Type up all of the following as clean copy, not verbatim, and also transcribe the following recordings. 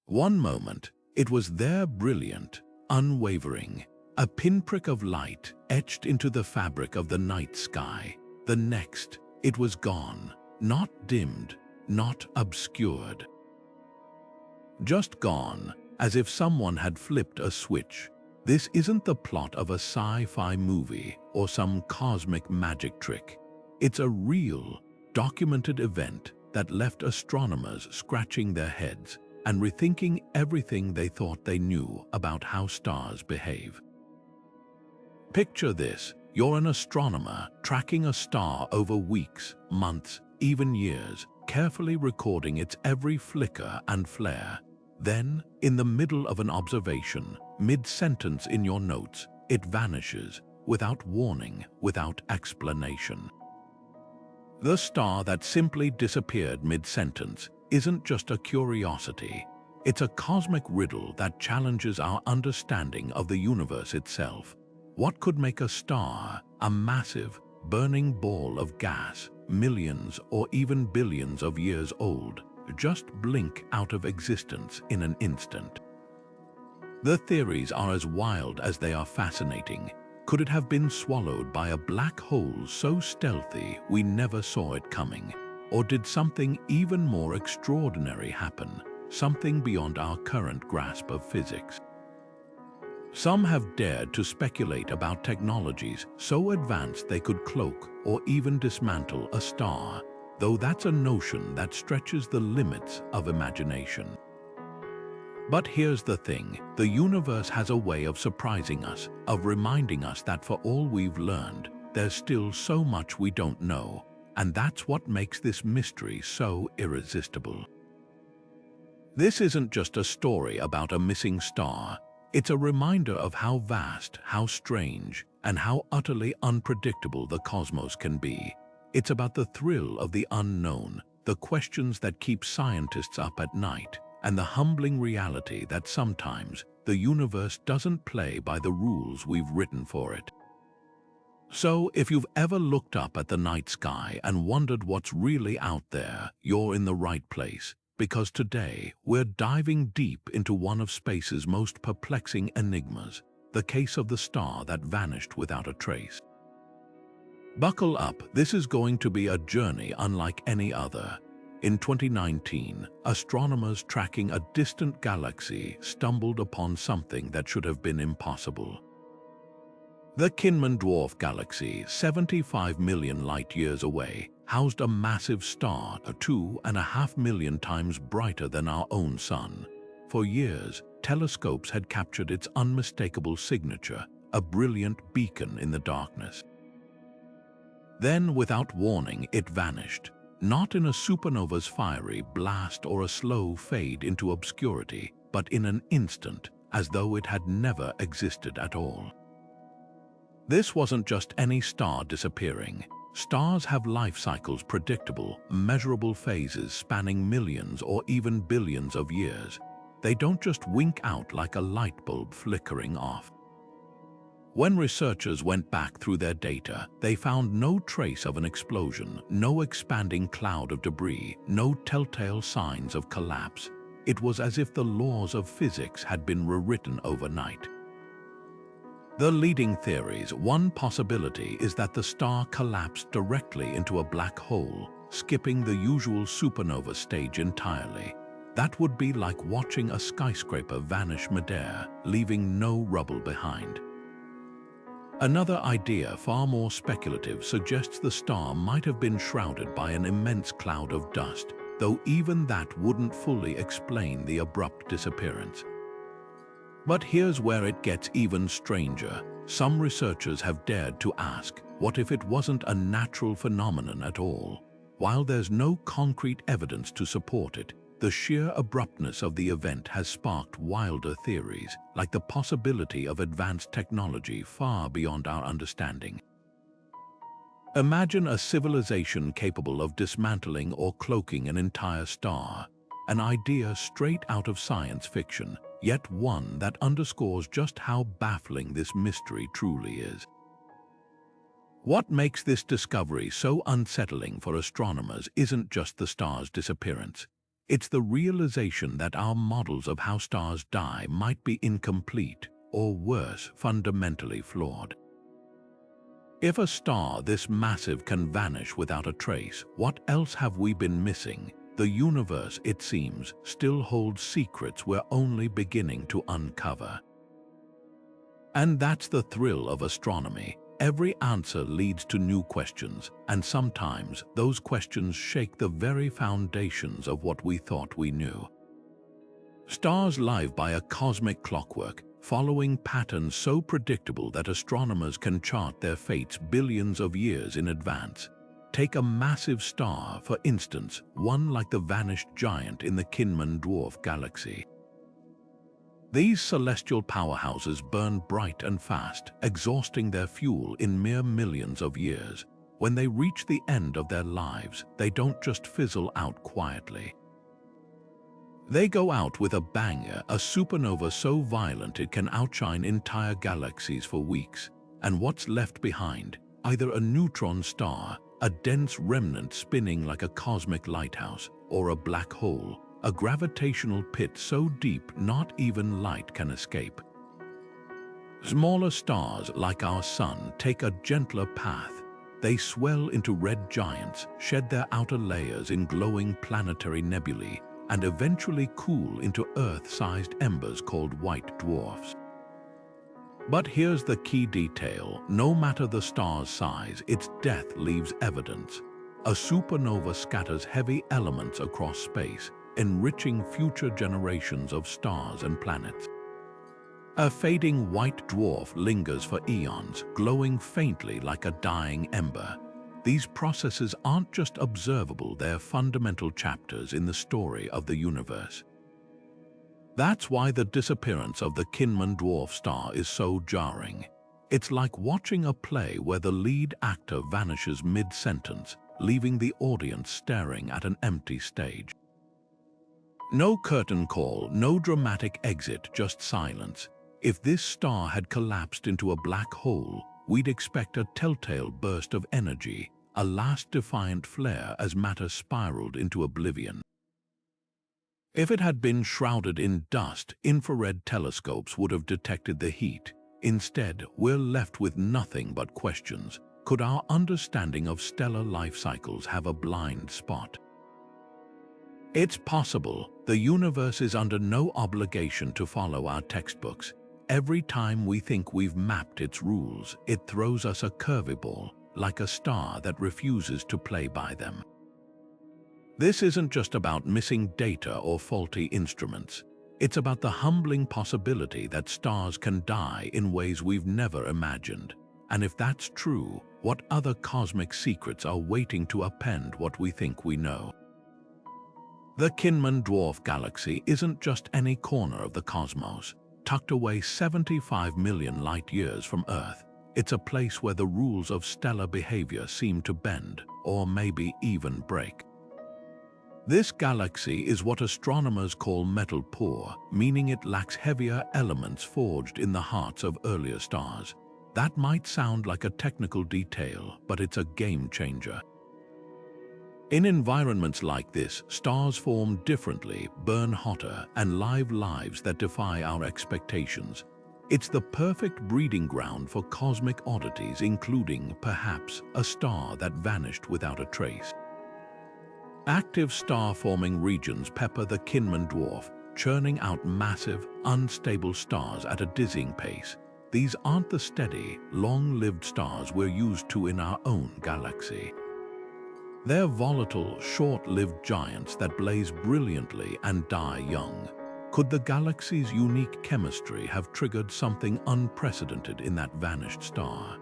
One moment, it was there brilliant, unwavering, a pinprick of light etched into the fabric of the night sky. The next, it was gone, not dimmed, not obscured. Just gone, as if someone had flipped a switch. This isn't the plot of a sci-fi movie or some cosmic magic trick. It's a real, documented event that left astronomers scratching their heads and rethinking everything they thought they knew about how stars behave. Picture this: you're an astronomer tracking a star over weeks, months, even years, carefully recording its every flicker and flare. Then, in the middle of an observation, mid-sentence in your notes, it vanishes, without warning, without explanation. The star that simply disappeared mid-sentence isn't just a curiosity. It's a cosmic riddle that challenges our understanding of the universe itself. What could make a star, a massive, burning ball of gas, millions or even billions of years old, just blink out of existence in an instant? The theories are as wild as they are fascinating. Could it have been swallowed by a black hole so stealthy we never saw it coming? Or did something even more extraordinary happen, something beyond our current grasp of physics? Some have dared to speculate about technologies so advanced they could cloak or even dismantle a star, though that's a notion that stretches the limits of imagination. But here's the thing: the universe has a way of surprising us, of reminding us that for all we've learned, there's still so much we don't know, and that's what makes this mystery so irresistible. This isn't just a story about a missing star. It's a reminder of how vast, how strange, and how utterly unpredictable the cosmos can be. It's about the thrill of the unknown, the questions that keep scientists up at night, and the humbling reality that sometimes the universe doesn't play by the rules we've written for it. So, if you've ever looked up at the night sky and wondered what's really out there, you're in the right place. Because today, we're diving deep into one of space's most perplexing enigmas, the case of the star that vanished without a trace. Buckle up, this is going to be a journey unlike any other. In 2019, astronomers tracking a distant galaxy stumbled upon something that should have been impossible. The Kinman Dwarf Galaxy, 75 million light-years away, housed a massive star 2.5 million times brighter than our own Sun. For years, telescopes had captured its unmistakable signature, a brilliant beacon in the darkness. Then, without warning, it vanished, not in a supernova's fiery blast or a slow fade into obscurity, but in an instant, as though it had never existed at all. This wasn't just any star disappearing. Stars have life cycles, predictable, measurable phases spanning millions or even billions of years. They don't just wink out like a light bulb flickering off. When researchers went back through their data, they found no trace of an explosion, no expanding cloud of debris, no telltale signs of collapse. It was as if the laws of physics had been rewritten overnight. The leading theories: one possibility is that the star collapsed directly into a black hole, skipping the usual supernova stage entirely. That would be like watching a skyscraper vanish midair, leaving no rubble behind. Another idea, far more speculative, suggests the star might have been shrouded by an immense cloud of dust, though even that wouldn't fully explain the abrupt disappearance. But here's where it gets even stranger. Some researchers have dared to ask, what if it wasn't a natural phenomenon at all? While there's no concrete evidence to support it, the sheer abruptness of the event has sparked wilder theories, like the possibility of advanced technology far beyond our understanding. Imagine a civilization capable of dismantling or cloaking an entire star, an idea straight out of science fiction, yet one that underscores just how baffling this mystery truly is. What makes this discovery so unsettling for astronomers isn't just the star's disappearance. It's the realization that our models of how stars die might be incomplete, or worse, fundamentally flawed. If a star this massive can vanish without a trace, what else have we been missing? The universe, it seems, still holds secrets we're only beginning to uncover. And that's the thrill of astronomy. Every answer leads to new questions, and sometimes those questions shake the very foundations of what we thought we knew. Stars live by a cosmic clockwork, following patterns so predictable that astronomers can chart their fates billions of years in advance. Take a massive star, for instance, one like the vanished giant in the Kinman Dwarf Galaxy. These celestial powerhouses burn bright and fast, exhausting their fuel in mere millions of years. When they reach the end of their lives, they don't just fizzle out quietly. They go out with a banger, a supernova so violent it can outshine entire galaxies for weeks. And what's left behind? Either a neutron star, a dense remnant spinning like a cosmic lighthouse, or a black hole, a gravitational pit so deep not even light can escape. Smaller stars like our Sun take a gentler path. They swell into red giants, shed their outer layers in glowing planetary nebulae, and eventually cool into Earth-sized embers called white dwarfs. But here's the key detail. No matter the star's size, its death leaves evidence. A supernova scatters heavy elements across space, enriching future generations of stars and planets. A fading white dwarf lingers for eons, glowing faintly like a dying ember. These processes aren't just observable, they're fundamental chapters in the story of the universe. That's why the disappearance of the Kinman Dwarf star is so jarring. It's like watching a play where the lead actor vanishes mid-sentence, leaving the audience staring at an empty stage. No curtain call, no dramatic exit, just silence. If this star had collapsed into a black hole, we'd expect a telltale burst of energy, a last defiant flare as matter spiraled into oblivion. If it had been shrouded in dust, infrared telescopes would have detected the heat. Instead, we're left with nothing but questions. Could our understanding of stellar life cycles have a blind spot? It's possible. The universe is under no obligation to follow our textbooks. Every time we think we've mapped its rules, it throws us a curveball, like a star that refuses to play by them. This isn't just about missing data or faulty instruments. It's about the humbling possibility that stars can die in ways we've never imagined. And if that's true, what other cosmic secrets are waiting to append what we think we know? The Kinman Dwarf Galaxy isn't just any corner of the cosmos, tucked away 75 million light-years from Earth. It's a place where the rules of stellar behavior seem to bend, or maybe even break. This galaxy is what astronomers call metal poor, meaning it lacks heavier elements forged in the hearts of earlier stars. That might sound like a technical detail, but it's a game changer. In environments like this, stars form differently, burn hotter, and live lives that defy our expectations. It's the perfect breeding ground for cosmic oddities, including, perhaps, a star that vanished without a trace. Active star-forming regions pepper the Kinman Dwarf, churning out massive, unstable stars at a dizzying pace. These aren't the steady, long-lived stars we're used to in our own galaxy. They're volatile, short-lived giants that blaze brilliantly and die young. Could the galaxy's unique chemistry have triggered something unprecedented in that vanished star?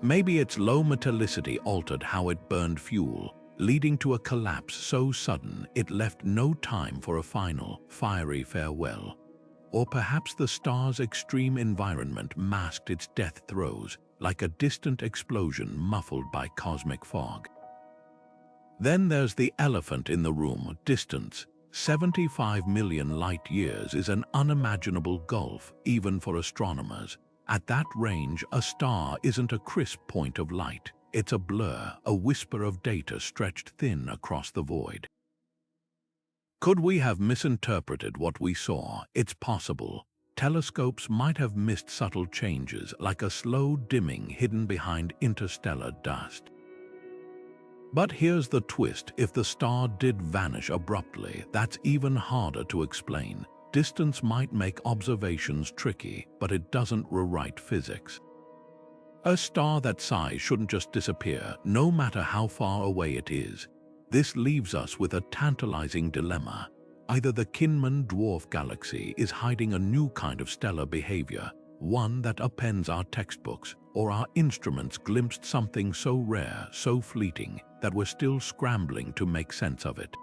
Maybe its low metallicity altered how it burned fuel, leading to a collapse so sudden it left no time for a final, fiery farewell. Or perhaps the star's extreme environment masked its death throes, like a distant explosion muffled by cosmic fog. Then there's the elephant in the room, distance. 75 million light-years is an unimaginable gulf, even for astronomers. At that range, a star isn't a crisp point of light. It's a blur, a whisper of data stretched thin across the void. Could we have misinterpreted what we saw? It's possible. Telescopes might have missed subtle changes, like a slow dimming hidden behind interstellar dust. But here's the twist: if the star did vanish abruptly, that's even harder to explain. Distance might make observations tricky, but it doesn't rewrite physics. A star that size shouldn't just disappear, no matter how far away it is. This leaves us with a tantalizing dilemma. Either the Kinman Dwarf Galaxy is hiding a new kind of stellar behavior, one that appends our textbooks, or our instruments glimpsed something so rare, so fleeting, that we're still scrambling to make sense of it.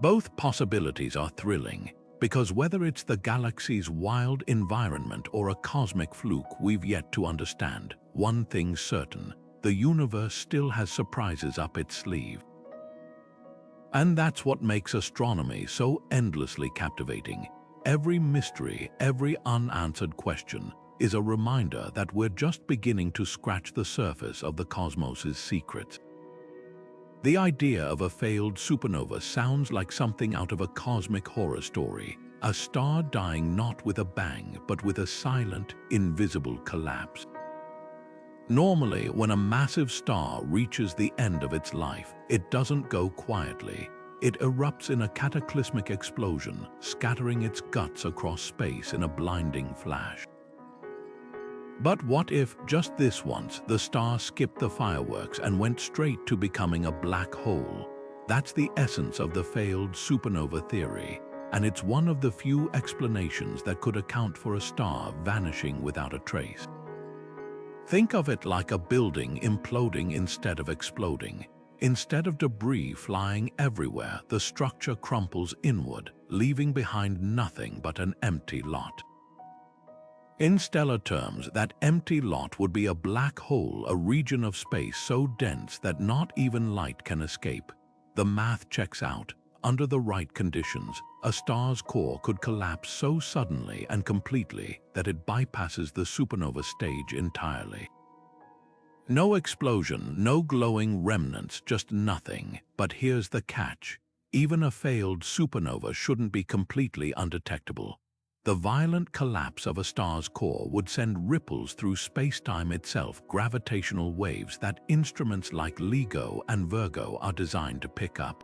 Both possibilities are thrilling, because whether it's the galaxy's wild environment or a cosmic fluke we've yet to understand, one thing's certain: the universe still has surprises up its sleeve. And that's what makes astronomy so endlessly captivating. Every mystery, every unanswered question is a reminder that we're just beginning to scratch the surface of the cosmos's secrets. The idea of a failed supernova sounds like something out of a cosmic horror story, a star dying not with a bang, but with a silent, invisible collapse. Normally, when a massive star reaches the end of its life, it doesn't go quietly. It erupts in a cataclysmic explosion, scattering its guts across space in a blinding flash. But what if, just this once, the star skipped the fireworks and went straight to becoming a black hole? That's the essence of the failed supernova theory, and it's one of the few explanations that could account for a star vanishing without a trace. Think of it like a building imploding instead of exploding. Instead of debris flying everywhere, the structure crumples inward, leaving behind nothing but an empty lot. In stellar terms, that empty lot would be a black hole, a region of space so dense that not even light can escape. The math checks out. Under the right conditions, a star's core could collapse so suddenly and completely that it bypasses the supernova stage entirely. No explosion, no glowing remnants, just nothing. But here's the catch: even a failed supernova shouldn't be completely undetectable. The violent collapse of a star's core would send ripples through space-time itself, gravitational waves that instruments like LIGO and Virgo are designed to pick up.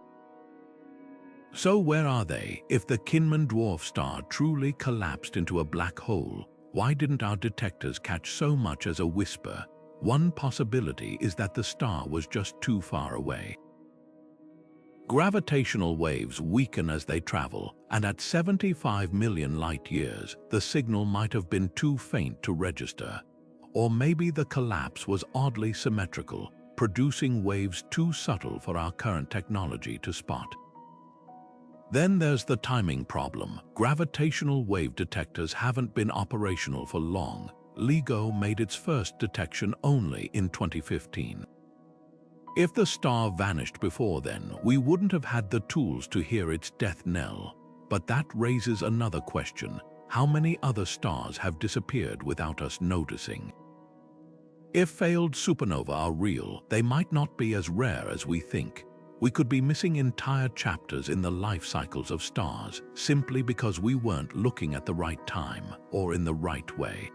So where are they? If the Kinman dwarf star truly collapsed into a black hole, why didn't our detectors catch so much as a whisper? One possibility is that the star was just too far away. Gravitational waves weaken as they travel, and at 75 million light-years, the signal might have been too faint to register. Or maybe the collapse was oddly symmetrical, producing waves too subtle for our current technology to spot. Then there's the timing problem. Gravitational wave detectors haven't been operational for long. LIGO made its first detection only in 2015. If the star vanished before then, we wouldn't have had the tools to hear its death knell. But that raises another question: how many other stars have disappeared without us noticing? If failed supernovae are real, they might not be as rare as we think. We could be missing entire chapters in the life cycles of stars simply because we weren't looking at the right time or in the right way.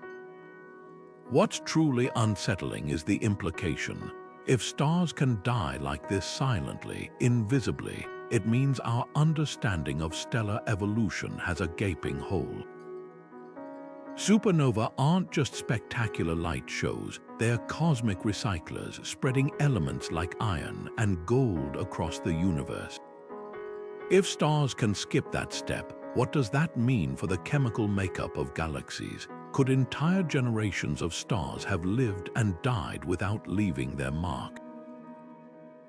What's truly unsettling is the implication. If stars can die like this silently, invisibly, it means our understanding of stellar evolution has a gaping hole. Supernovae aren't just spectacular light shows, they're cosmic recyclers spreading elements like iron and gold across the universe. If stars can skip that step, what does that mean for the chemical makeup of galaxies? Could entire generations of stars have lived and died without leaving their mark?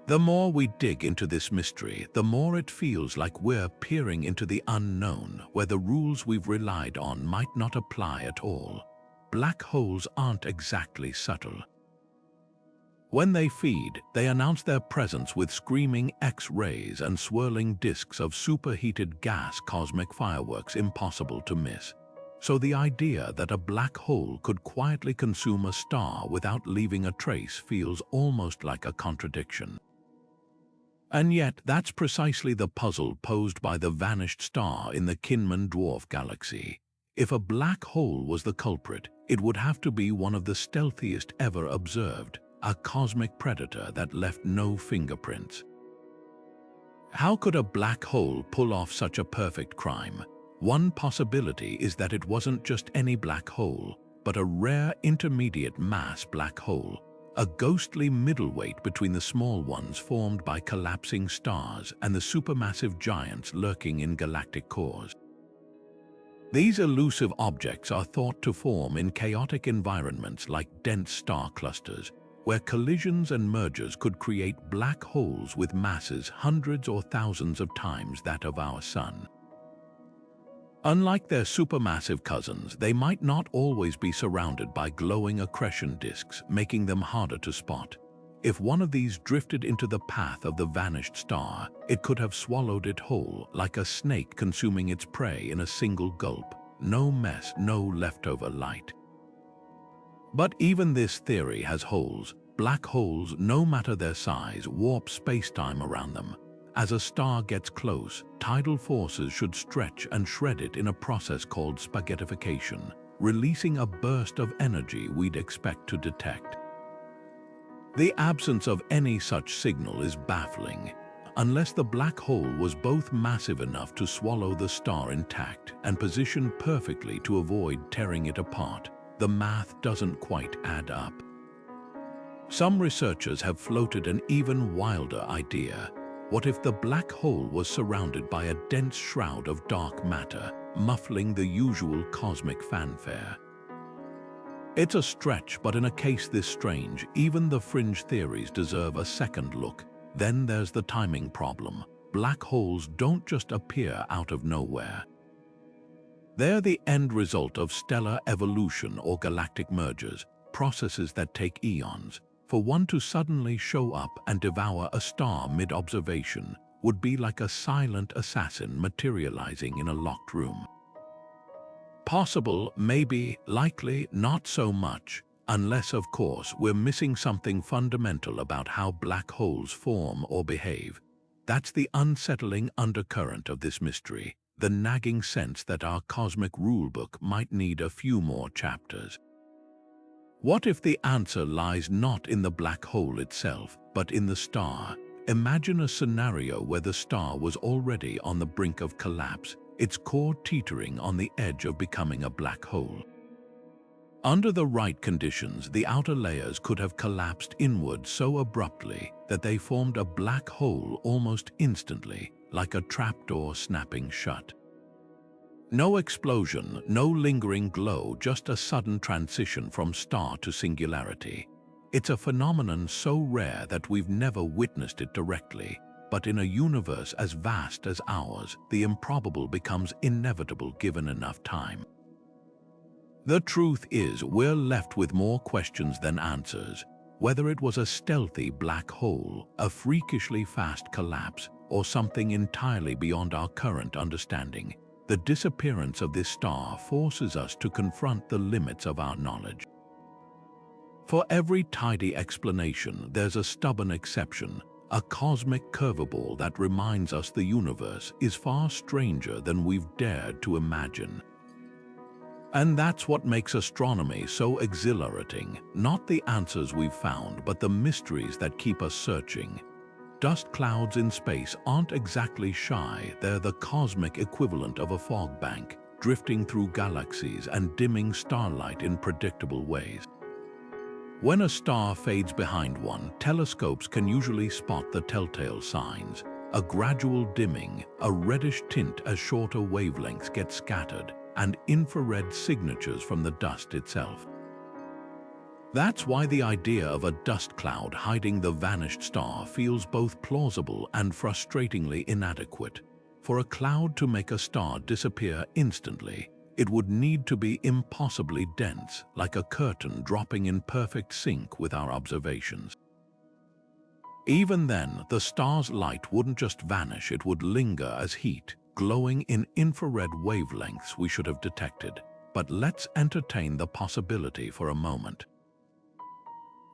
The more we dig into this mystery, the more it feels like we're peering into the unknown, where the rules we've relied on might not apply at all. Black holes aren't exactly subtle. When they feed, they announce their presence with screaming X-rays and swirling disks of superheated gas, cosmic fireworks impossible to miss. So the idea that a black hole could quietly consume a star without leaving a trace feels almost like a contradiction. And yet, that's precisely the puzzle posed by the vanished star in the Kinman Dwarf Galaxy. If a black hole was the culprit, it would have to be one of the stealthiest ever observed, a cosmic predator that left no fingerprints. How could a black hole pull off such a perfect crime? One possibility is that it wasn't just any black hole, but a rare intermediate mass black hole, a ghostly middleweight between the small ones formed by collapsing stars and the supermassive giants lurking in galactic cores. These elusive objects are thought to form in chaotic environments like dense star clusters, where collisions and mergers could create black holes with masses hundreds or thousands of times that of our Sun. Unlike their supermassive cousins, they might not always be surrounded by glowing accretion disks, making them harder to spot. If one of these drifted into the path of the vanished star, it could have swallowed it whole, like a snake consuming its prey in a single gulp. No mess, no leftover light. But even this theory has holes. Black holes, no matter their size, warp space-time around them. As a star gets close, tidal forces should stretch and shred it in a process called spaghettification, releasing a burst of energy we'd expect to detect. The absence of any such signal is baffling. Unless the black hole was both massive enough to swallow the star intact and positioned perfectly to avoid tearing it apart, the math doesn't quite add up. Some researchers have floated an even wilder idea. What if the black hole was surrounded by a dense shroud of dark matter, muffling the usual cosmic fanfare? It's a stretch, but in a case this strange, even the fringe theories deserve a second look. Then there's the timing problem. Black holes don't just appear out of nowhere. They're the end result of stellar evolution or galactic mergers, processes that take eons. For one to suddenly show up and devour a star mid-observation would be like a silent assassin materializing in a locked room. Possible, maybe, likely, not so much, unless, of course, we're missing something fundamental about how black holes form or behave. That's the unsettling undercurrent of this mystery, the nagging sense that our cosmic rulebook might need a few more chapters. What if the answer lies not in the black hole itself, but in the star? Imagine a scenario where the star was already on the brink of collapse, its core teetering on the edge of becoming a black hole. Under the right conditions, the outer layers could have collapsed inward so abruptly that they formed a black hole almost instantly, like a trapdoor snapping shut. No explosion, no lingering glow, just a sudden transition from star to singularity. It's a phenomenon so rare that we've never witnessed it directly, but in a universe as vast as ours, the improbable becomes inevitable given enough time. The truth is, we're left with more questions than answers. Whether it was a stealthy black hole, a freakishly fast collapse, or something entirely beyond our current understanding, the disappearance of this star forces us to confront the limits of our knowledge. For every tidy explanation, there's a stubborn exception, a cosmic curveball that reminds us the universe is far stranger than we've dared to imagine. And that's what makes astronomy so exhilarating, not the answers we've found, but the mysteries that keep us searching. Dust clouds in space aren't exactly shy, they're the cosmic equivalent of a fog bank, drifting through galaxies and dimming starlight in predictable ways. When a star fades behind one, telescopes can usually spot the telltale signs, a gradual dimming, a reddish tint as shorter wavelengths get scattered, and infrared signatures from the dust itself. That's why the idea of a dust cloud hiding the vanished star feels both plausible and frustratingly inadequate. For a cloud to make a star disappear instantly, it would need to be impossibly dense, like a curtain dropping in perfect sync with our observations. Even then, the star's light wouldn't just vanish, it would linger as heat, glowing in infrared wavelengths we should have detected. But let's entertain the possibility for a moment.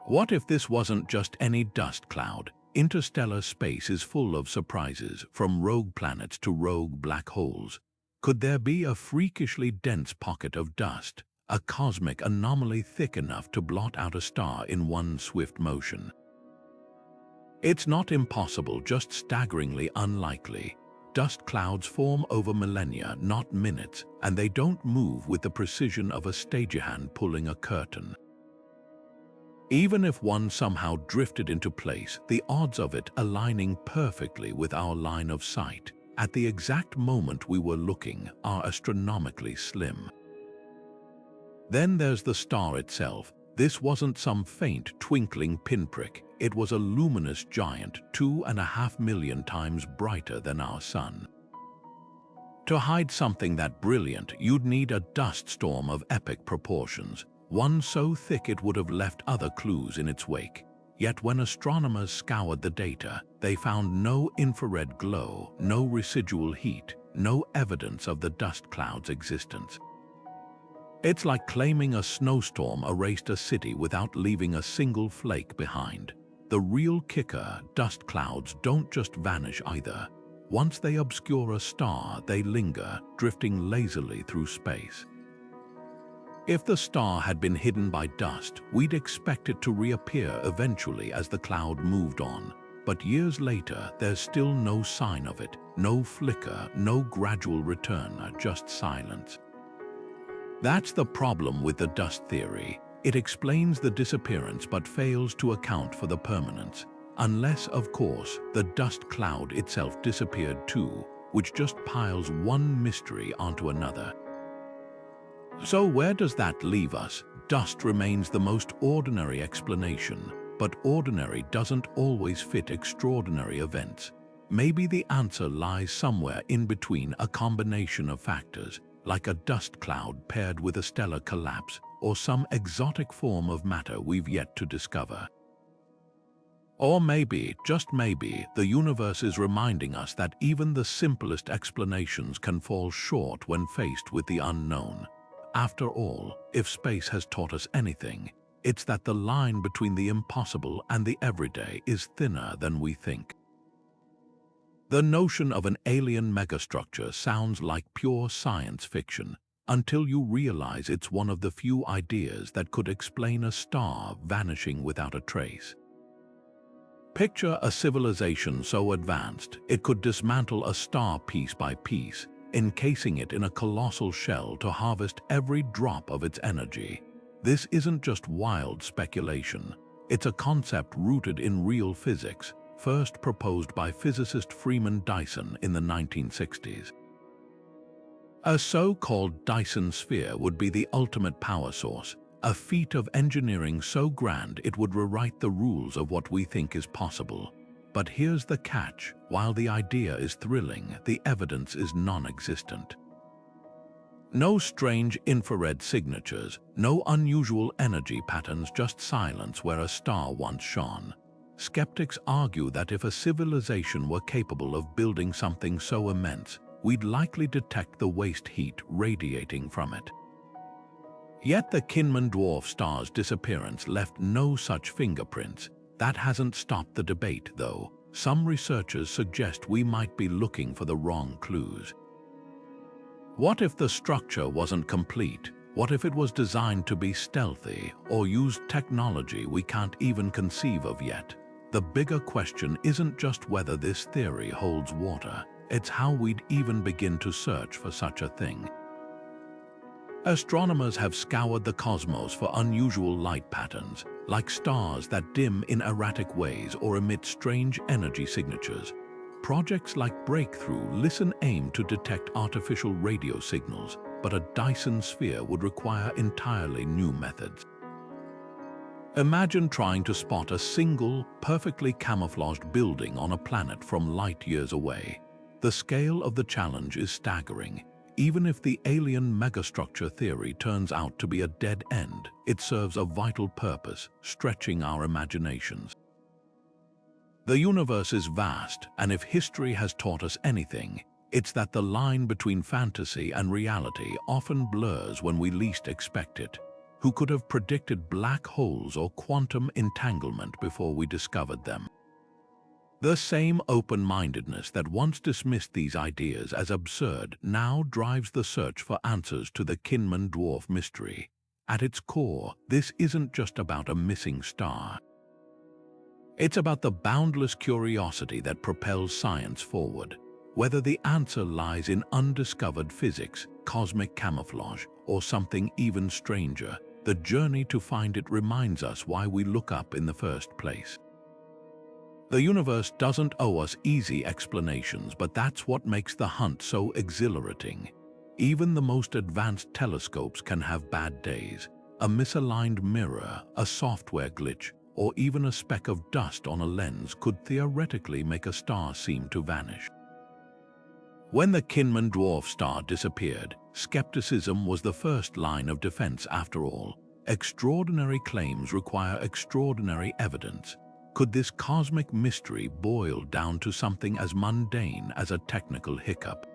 What if this wasn't just any dust cloud? Interstellar space is full of surprises, from rogue planets to rogue black holes. Could there be a freakishly dense pocket of dust, a cosmic anomaly thick enough to blot out a star in one swift motion? It's not impossible, just staggeringly unlikely. Dust clouds form over millennia, not minutes, and they don't move with the precision of a stagehand pulling a curtain. Even if one somehow drifted into place, the odds of it aligning perfectly with our line of sight at the exact moment we were looking are astronomically slim. Then there's the star itself. This wasn't some faint, twinkling pinprick. It was a luminous giant, 2.5 million times brighter than our sun. To hide something that brilliant, you'd need a dust storm of epic proportions, one so thick it would have left other clues in its wake. Yet when astronomers scoured the data, they found no infrared glow, no residual heat, no evidence of the dust cloud's existence. It's like claiming a snowstorm erased a city without leaving a single flake behind. The real kicker, dust clouds don't just vanish either. Once they obscure a star, they linger, drifting lazily through space. If the star had been hidden by dust, we'd expect it to reappear eventually as the cloud moved on. But years later, there's still no sign of it, no flicker, no gradual return, just silence. That's the problem with the dust theory. It explains the disappearance but fails to account for the permanence. Unless, of course, the dust cloud itself disappeared too, which just piles one mystery onto another. So where does that leave us? Dust remains the most ordinary explanation, but ordinary doesn't always fit extraordinary events. Maybe the answer lies somewhere in between, a combination of factors, like a dust cloud paired with a stellar collapse, or some exotic form of matter we've yet to discover. Or maybe, just maybe, the universe is reminding us that even the simplest explanations can fall short when faced with the unknown. After all, if space has taught us anything, it's that the line between the impossible and the everyday is thinner than we think. The notion of an alien megastructure sounds like pure science fiction, until you realize it's one of the few ideas that could explain a star vanishing without a trace. Picture a civilization so advanced it could dismantle a star piece by piece, encasing it in a colossal shell to harvest every drop of its energy. This isn't just wild speculation. It's a concept rooted in real physics, first proposed by physicist Freeman Dyson in the 1960s. A so-called Dyson sphere would be the ultimate power source, a feat of engineering so grand it would rewrite the rules of what we think is possible. But here's the catch: while the idea is thrilling, the evidence is non-existent. No strange infrared signatures, no unusual energy patterns, just silence where a star once shone. Skeptics argue that if a civilization were capable of building something so immense, we'd likely detect the waste heat radiating from it. Yet the Kinman Dwarf star's disappearance left no such fingerprints. That hasn't stopped the debate, though. Some researchers suggest we might be looking for the wrong clues. What if the structure wasn't complete? What if it was designed to be stealthy or used technology we can't even conceive of yet? The bigger question isn't just whether this theory holds water, it's how we'd even begin to search for such a thing. Astronomers have scoured the cosmos for unusual light patterns, like stars that dim in erratic ways or emit strange energy signatures. Projects like Breakthrough aim to detect artificial radio signals, but a Dyson sphere would require entirely new methods. Imagine trying to spot a single, perfectly camouflaged building on a planet from light years away. The scale of the challenge is staggering. Even if the alien megastructure theory turns out to be a dead end, it serves a vital purpose, stretching our imaginations. The universe is vast, and if history has taught us anything, it's that the line between fantasy and reality often blurs when we least expect it. Who could have predicted black holes or quantum entanglement before we discovered them? The same open-mindedness that once dismissed these ideas as absurd now drives the search for answers to the Kinman Dwarf mystery. At its core, this isn't just about a missing star. It's about the boundless curiosity that propels science forward. Whether the answer lies in undiscovered physics, cosmic camouflage, or something even stranger, the journey to find it reminds us why we look up in the first place. The universe doesn't owe us easy explanations, but that's what makes the hunt so exhilarating. Even the most advanced telescopes can have bad days. A misaligned mirror, a software glitch, or even a speck of dust on a lens could theoretically make a star seem to vanish. When the Kinman dwarf star disappeared, skepticism was the first line of defense after all. Extraordinary claims require extraordinary evidence. Could this cosmic mystery boil down to something as mundane as a technical hiccup?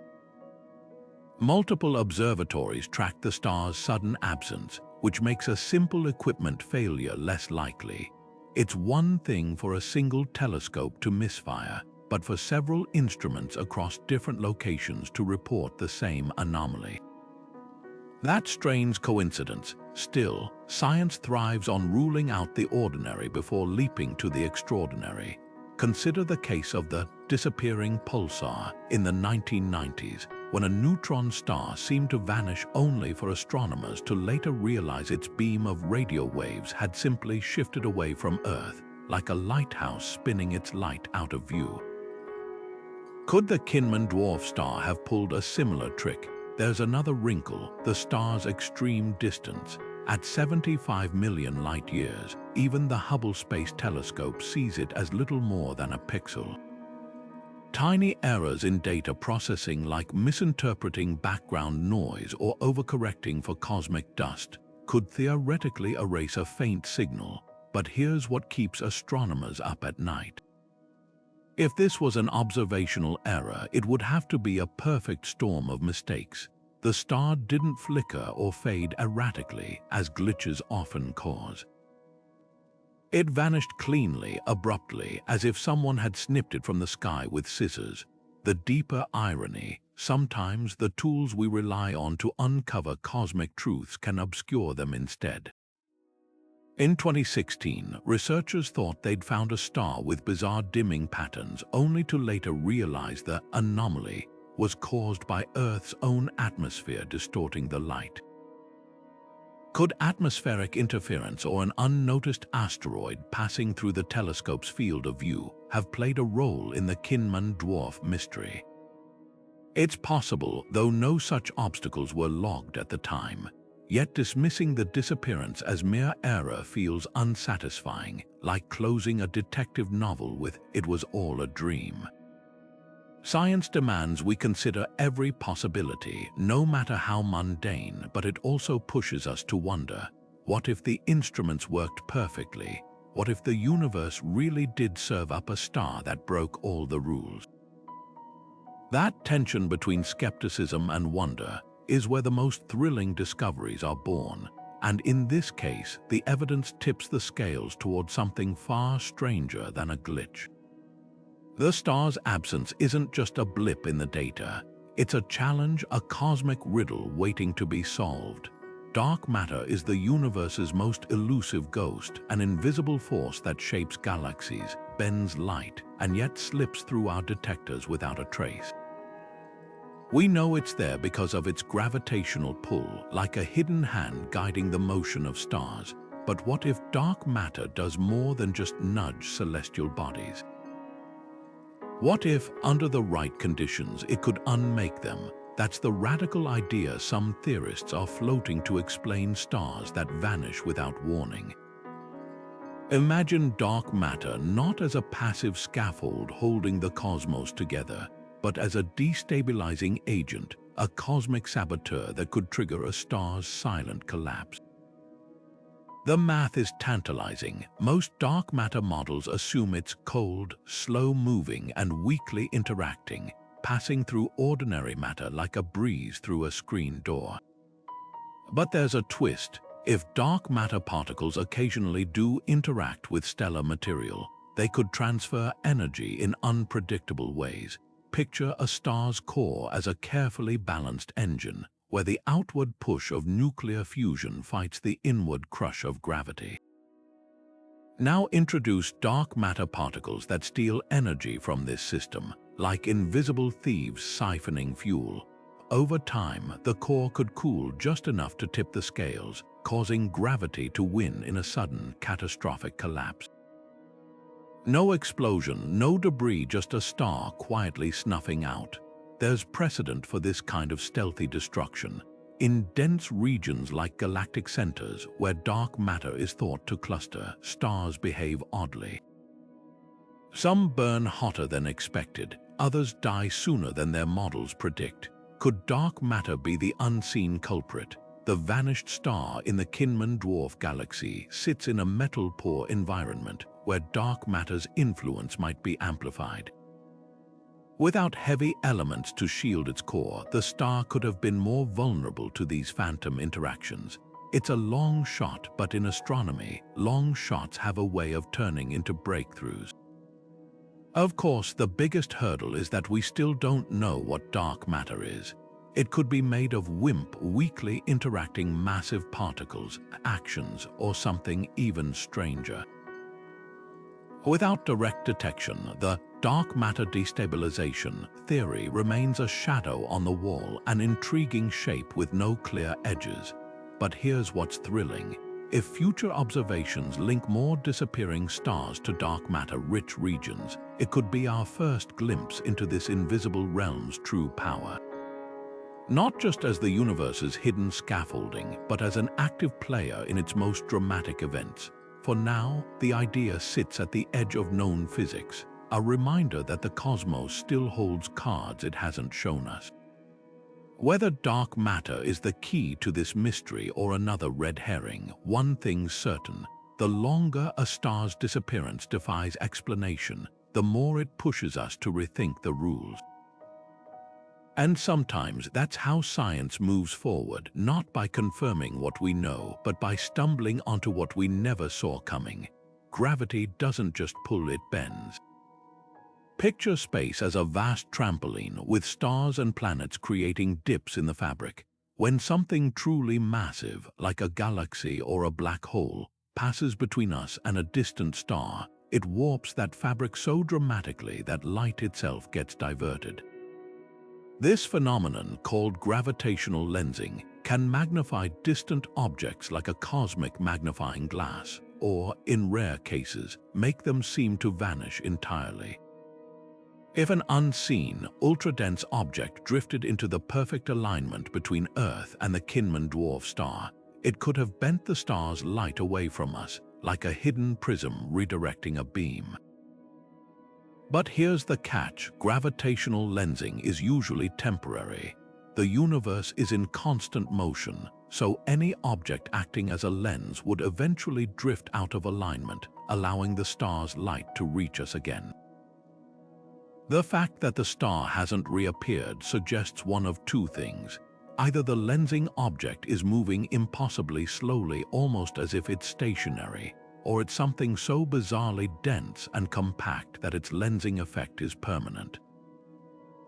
Multiple observatories tracked the star's sudden absence, which makes a simple equipment failure less likely. It's one thing for a single telescope to misfire, but for several instruments across different locations to report the same anomaly. That strange coincidence. Still, science thrives on ruling out the ordinary before leaping to the extraordinary. Consider the case of the disappearing pulsar in the 1990s, when a neutron star seemed to vanish only for astronomers to later realize its beam of radio waves had simply shifted away from Earth, like a lighthouse spinning its light out of view. Could the Kinman dwarf star have pulled a similar trick? There's another wrinkle: the star's extreme distance. At 75 million light-years, even the Hubble Space Telescope sees it as little more than a pixel. Tiny errors in data processing, like misinterpreting background noise or overcorrecting for cosmic dust, could theoretically erase a faint signal. But here's what keeps astronomers up at night. If this was an observational error, it would have to be a perfect storm of mistakes. The star didn't flicker or fade erratically, as glitches often cause. It vanished cleanly, abruptly, as if someone had snipped it from the sky with scissors. The deeper irony: sometimes the tools we rely on to uncover cosmic truths can obscure them instead. In 2016, researchers thought they'd found a star with bizarre dimming patterns, only to later realize the anomaly was caused by Earth's own atmosphere distorting the light. Could atmospheric interference or an unnoticed asteroid passing through the telescope's field of view have played a role in the Kinman dwarf mystery? It's possible, though no such obstacles were logged at the time. Yet dismissing the disappearance as mere error feels unsatisfying, like closing a detective novel with "it was all a dream." Science demands we consider every possibility, no matter how mundane, but it also pushes us to wonder: what if the instruments worked perfectly? What if the universe really did serve up a star that broke all the rules? That tension between skepticism and wonder is where the most thrilling discoveries are born, and in this case, the evidence tips the scales toward something far stranger than a glitch. The star's absence isn't just a blip in the data. It's a challenge, a cosmic riddle waiting to be solved. Dark matter is the universe's most elusive ghost, an invisible force that shapes galaxies, bends light, and yet slips through our detectors without a trace. We know it's there because of its gravitational pull, like a hidden hand guiding the motion of stars. But what if dark matter does more than just nudge celestial bodies? What if, under the right conditions, it could unmake them? That's the radical idea some theorists are floating to explain stars that vanish without warning. Imagine dark matter not as a passive scaffold holding the cosmos together, but as a destabilizing agent, a cosmic saboteur that could trigger a star's silent collapse. The math is tantalizing. Most dark matter models assume it's cold, slow-moving, and weakly interacting, passing through ordinary matter like a breeze through a screen door. But there's a twist. If dark matter particles occasionally do interact with stellar material, They could transfer energy in unpredictable ways. Picture a star's core as a carefully balanced engine, where the outward push of nuclear fusion fights the inward crush of gravity. Now introduce dark matter particles that steal energy from this system, like invisible thieves siphoning fuel. Over time, the core could cool just enough to tip the scales, causing gravity to win in a sudden, catastrophic collapse. No explosion, no debris, just a star quietly snuffing out. There's precedent for this kind of stealthy destruction. In dense regions like galactic centers, where dark matter is thought to cluster, stars behave oddly. Some burn hotter than expected, others die sooner than their models predict. Could dark matter be the unseen culprit? The vanished star in the Kinman Dwarf Galaxy sits in a metal-poor environment where dark matter's influence might be amplified. Without heavy elements to shield its core, the star could have been more vulnerable to these phantom interactions. It's a long shot, but in astronomy, long shots have a way of turning into breakthroughs. Of course, the biggest hurdle is that we still don't know what dark matter is. It could be made of weakly interacting massive particles, actions, or something even stranger. Without direct detection, the dark matter destabilization theory remains a shadow on the wall, an intriguing shape with no clear edges. But here's what's thrilling. If future observations link more disappearing stars to dark matter-rich regions, it could be our first glimpse into this invisible realm's true power. Not just as the universe's hidden scaffolding, but as an active player in its most dramatic events. For now, the idea sits at the edge of known physics, a reminder that the cosmos still holds cards it hasn't shown us. Whether dark matter is the key to this mystery or another red herring, one thing's certain: the longer a star's disappearance defies explanation, the more it pushes us to rethink the rules. And sometimes that's how science moves forward, not by confirming what we know, but by stumbling onto what we never saw coming. Gravity doesn't just pull, it bends. Picture space as a vast trampoline, with stars and planets creating dips in the fabric. When something truly massive, like a galaxy or a black hole, passes between us and a distant star, it warps that fabric so dramatically that light itself gets diverted. This phenomenon, called gravitational lensing, can magnify distant objects like a cosmic magnifying glass, or, in rare cases, make them seem to vanish entirely. If an unseen, ultra-dense object drifted into the perfect alignment between Earth and the Kinman Dwarf star, it could have bent the star's light away from us, like a hidden prism redirecting a beam. But here's the catch: gravitational lensing is usually temporary. The universe is in constant motion, so any object acting as a lens would eventually drift out of alignment, allowing the star's light to reach us again. The fact that the star hasn't reappeared suggests one of two things. Either the lensing object is moving impossibly slowly, almost as if it's stationary, or it's something so bizarrely dense and compact that its lensing effect is permanent.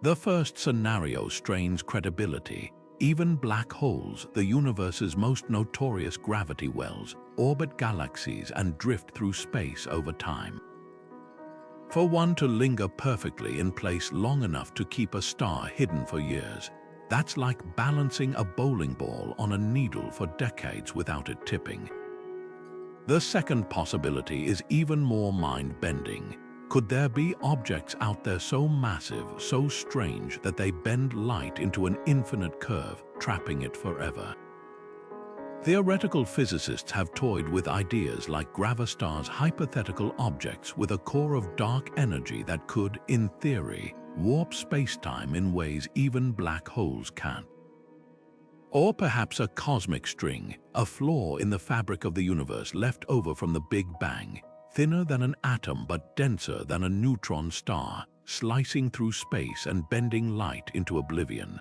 The first scenario strains credibility. Even black holes, the universe's most notorious gravity wells, orbit galaxies and drift through space over time. For one to linger perfectly in place long enough to keep a star hidden for years, that's like balancing a bowling ball on a needle for decades without it tipping. The second possibility is even more mind-bending. Could there be objects out there so massive, so strange, that they bend light into an infinite curve, trapping it forever? Theoretical physicists have toyed with ideas like gravastar's hypothetical objects with a core of dark energy that could, in theory, warp space-time in ways even black holes can't. Or perhaps a cosmic string, a flaw in the fabric of the universe left over from the Big Bang, thinner than an atom but denser than a neutron star, slicing through space and bending light into oblivion.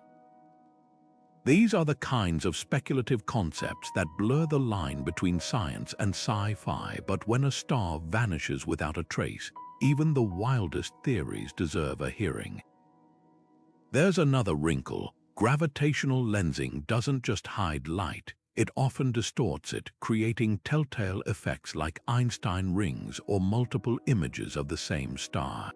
These are the kinds of speculative concepts that blur the line between science and sci-fi, but when a star vanishes without a trace, even the wildest theories deserve a hearing. There's another wrinkle. Gravitational lensing doesn't just hide light, it often distorts it, creating telltale effects like Einstein rings or multiple images of the same star.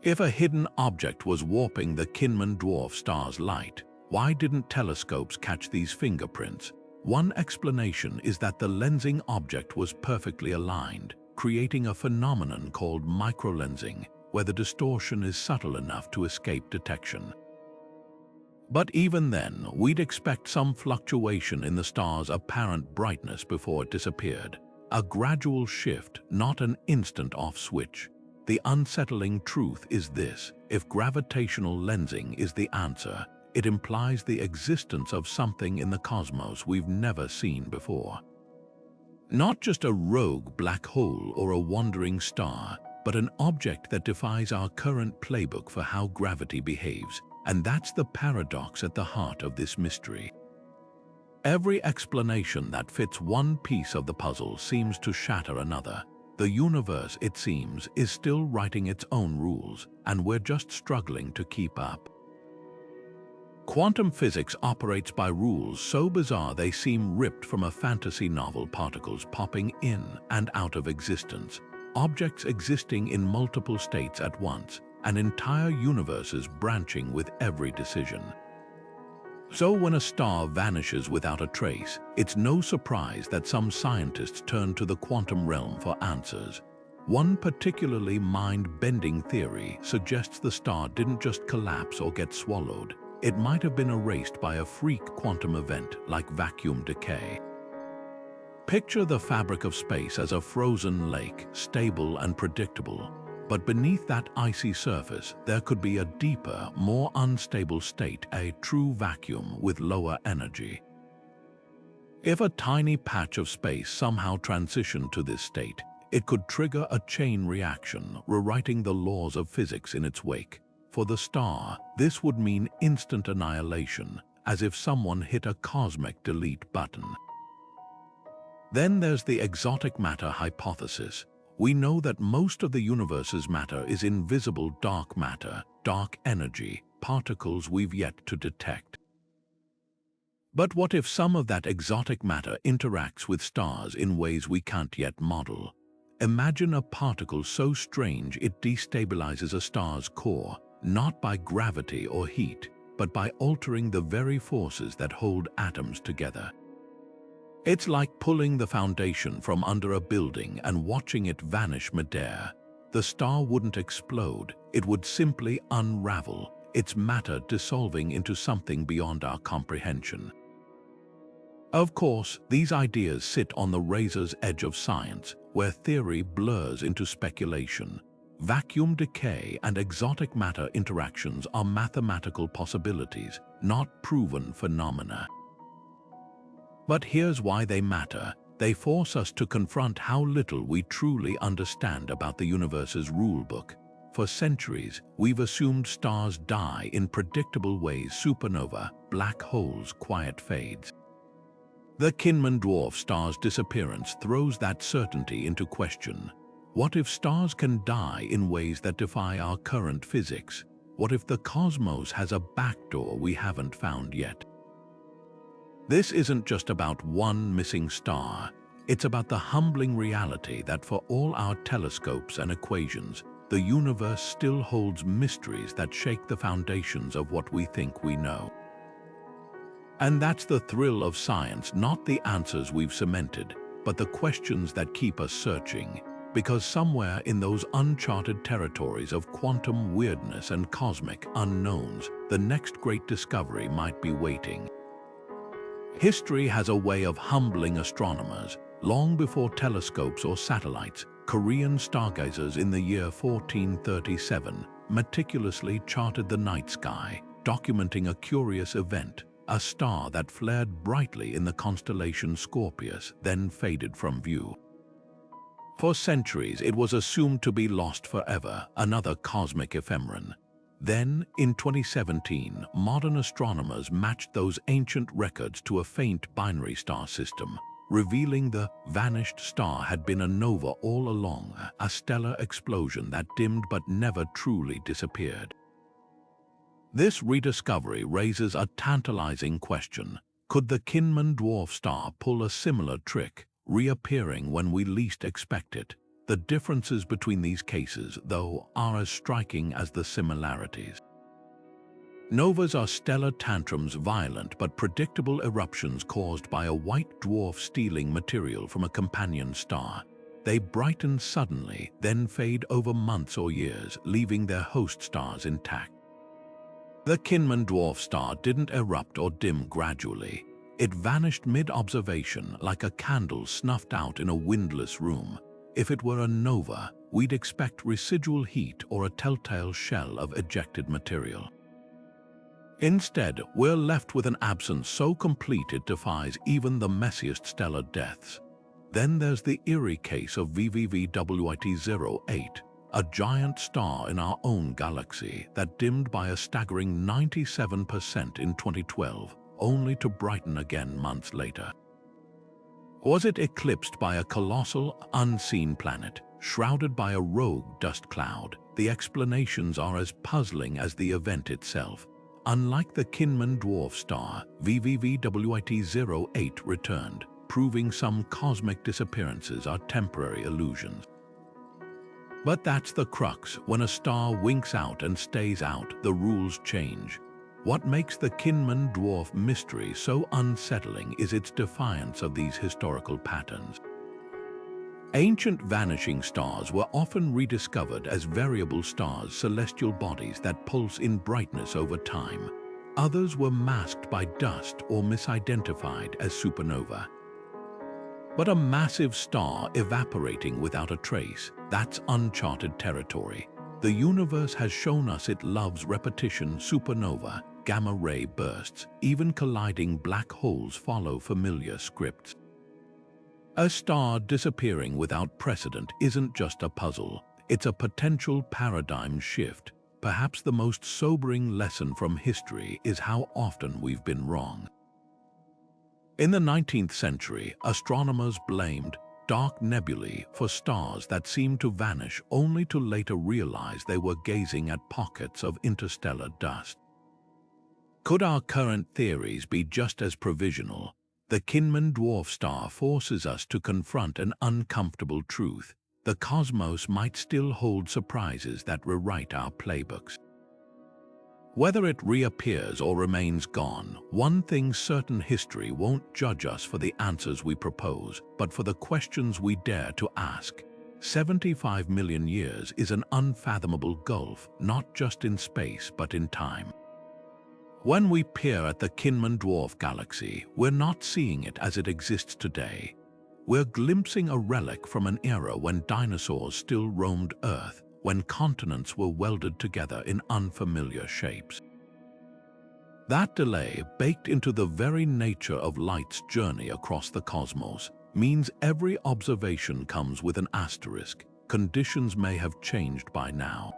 If a hidden object was warping the Kinman Dwarf star's light, why didn't telescopes catch these fingerprints? One explanation is that the lensing object was perfectly aligned, creating a phenomenon called microlensing, where the distortion is subtle enough to escape detection. But even then, we'd expect some fluctuation in the star's apparent brightness before it disappeared. A gradual shift, not an instant off switch. The unsettling truth is this: if gravitational lensing is the answer, it implies the existence of something in the cosmos we've never seen before. Not just a rogue black hole or a wandering star, but an object that defies our current playbook for how gravity behaves. And that's the paradox at the heart of this mystery. Every explanation that fits one piece of the puzzle seems to shatter another. The universe, it seems, is still writing its own rules, and we're just struggling to keep up. Quantum physics operates by rules so bizarre they seem ripped from a fantasy novel, particles popping in and out of existence, objects existing in multiple states at once, and entire universes branching with every decision. So when a star vanishes without a trace, it's no surprise that some scientists turn to the quantum realm for answers. One particularly mind-bending theory suggests the star didn't just collapse or get swallowed. It might have been erased by a freak quantum event like vacuum decay. Picture the fabric of space as a frozen lake, stable and predictable. But beneath that icy surface, there could be a deeper, more unstable state, a true vacuum with lower energy. If a tiny patch of space somehow transitioned to this state, it could trigger a chain reaction, rewriting the laws of physics in its wake. For the star, this would mean instant annihilation, as if someone hit a cosmic delete button. Then there's the exotic matter hypothesis. We know that most of the universe's matter is invisible dark matter, dark energy, particles we've yet to detect. But what if some of that exotic matter interacts with stars in ways we can't yet model? Imagine a particle so strange it destabilizes a star's core, not by gravity or heat, but by altering the very forces that hold atoms together. It's like pulling the foundation from under a building and watching it vanish midair. The star wouldn't explode, it would simply unravel, its matter dissolving into something beyond our comprehension. Of course, these ideas sit on the razor's edge of science, where theory blurs into speculation. Vacuum decay and exotic matter interactions are mathematical possibilities, not proven phenomena. But here's why they matter. They force us to confront how little we truly understand about the universe's rulebook. For centuries, we've assumed stars die in predictable ways: supernova, black holes, quiet fades. The Kinman Dwarf star's disappearance throws that certainty into question. What if stars can die in ways that defy our current physics? What if the cosmos has a backdoor we haven't found yet? This isn't just about one missing star. It's about the humbling reality that for all our telescopes and equations, the universe still holds mysteries that shake the foundations of what we think we know. And that's the thrill of science, not the answers we've cemented, but the questions that keep us searching. Because somewhere in those uncharted territories of quantum weirdness and cosmic unknowns, the next great discovery might be waiting. History has a way of humbling astronomers. Long before telescopes or satellites, Korean stargazers in the year 1437 meticulously charted the night sky, documenting a curious event: a star that flared brightly in the constellation Scorpius, then faded from view. For centuries, it was assumed to be lost forever, another cosmic ephemeron. Then, in 2017, modern astronomers matched those ancient records to a faint binary star system, revealing the vanished star had been a nova all along, a stellar explosion that dimmed but never truly disappeared. This rediscovery raises a tantalizing question. Could the Kinman Dwarf star pull a similar trick, reappearing when we least expect it? The differences between these cases, though, are as striking as the similarities. Novas are stellar tantrums, violent but predictable eruptions caused by a white dwarf stealing material from a companion star. They brighten suddenly, then fade over months or years, leaving their host stars intact. The Kinman Dwarf star didn't erupt or dim gradually. It vanished mid-observation like a candle snuffed out in a windless room. If it were a nova, we'd expect residual heat or a telltale shell of ejected material. Instead, we're left with an absence so complete it defies even the messiest stellar deaths. Then there's the eerie case of VVVWIT-08, a giant star in our own galaxy that dimmed by a staggering 97% in 2012, only to brighten again months later. Was it eclipsed by a colossal, unseen planet, shrouded by a rogue dust cloud? The explanations are as puzzling as the event itself. Unlike the Kinman Dwarf star, VVVWIT-08 returned, proving some cosmic disappearances are temporary illusions. But that's the crux. When a star winks out and stays out, the rules change. What makes the Kinman Dwarf mystery so unsettling is its defiance of these historical patterns. Ancient vanishing stars were often rediscovered as variable stars, celestial bodies that pulse in brightness over time. Others were masked by dust or misidentified as supernova. But a massive star evaporating without a trace, that's uncharted territory. The universe has shown us it loves repetition. Supernova, gamma-ray bursts, even colliding black holes follow familiar scripts. A star disappearing without precedent isn't just a puzzle, it's a potential paradigm shift. Perhaps the most sobering lesson from history is how often we've been wrong. In the 19th century, astronomers blamed dark nebulae for stars that seemed to vanish, only to later realize they were gazing at pockets of interstellar dust. Could our current theories be just as provisional? The Kinman Dwarf star forces us to confront an uncomfortable truth. The cosmos might still hold surprises that rewrite our playbooks. Whether it reappears or remains gone, one thing's certain: history won't judge us for the answers we propose, but for the questions we dare to ask. 75 million years is an unfathomable gulf, not just in space but in time. When we peer at the Kinman Dwarf Galaxy, we're not seeing it as it exists today. We're glimpsing a relic from an era when dinosaurs still roamed Earth, when continents were welded together in unfamiliar shapes. That delay, baked into the very nature of light's journey across the cosmos, means every observation comes with an asterisk. Conditions may have changed by now.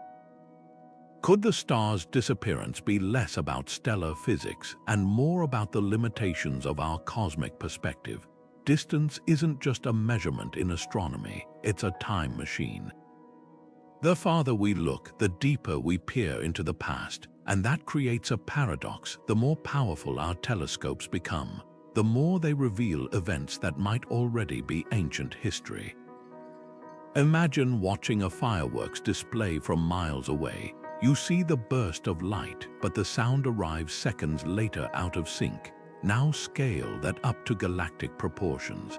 Could the star's disappearance be less about stellar physics and more about the limitations of our cosmic perspective? Distance isn't just a measurement in astronomy, it's a time machine. The farther we look, the deeper we peer into the past, and that creates a paradox. The more powerful our telescopes become, the more they reveal events that might already be ancient history. Imagine watching a fireworks display from miles away. You see the burst of light, but the sound arrives seconds later, out of sync, now scaled up to galactic proportions.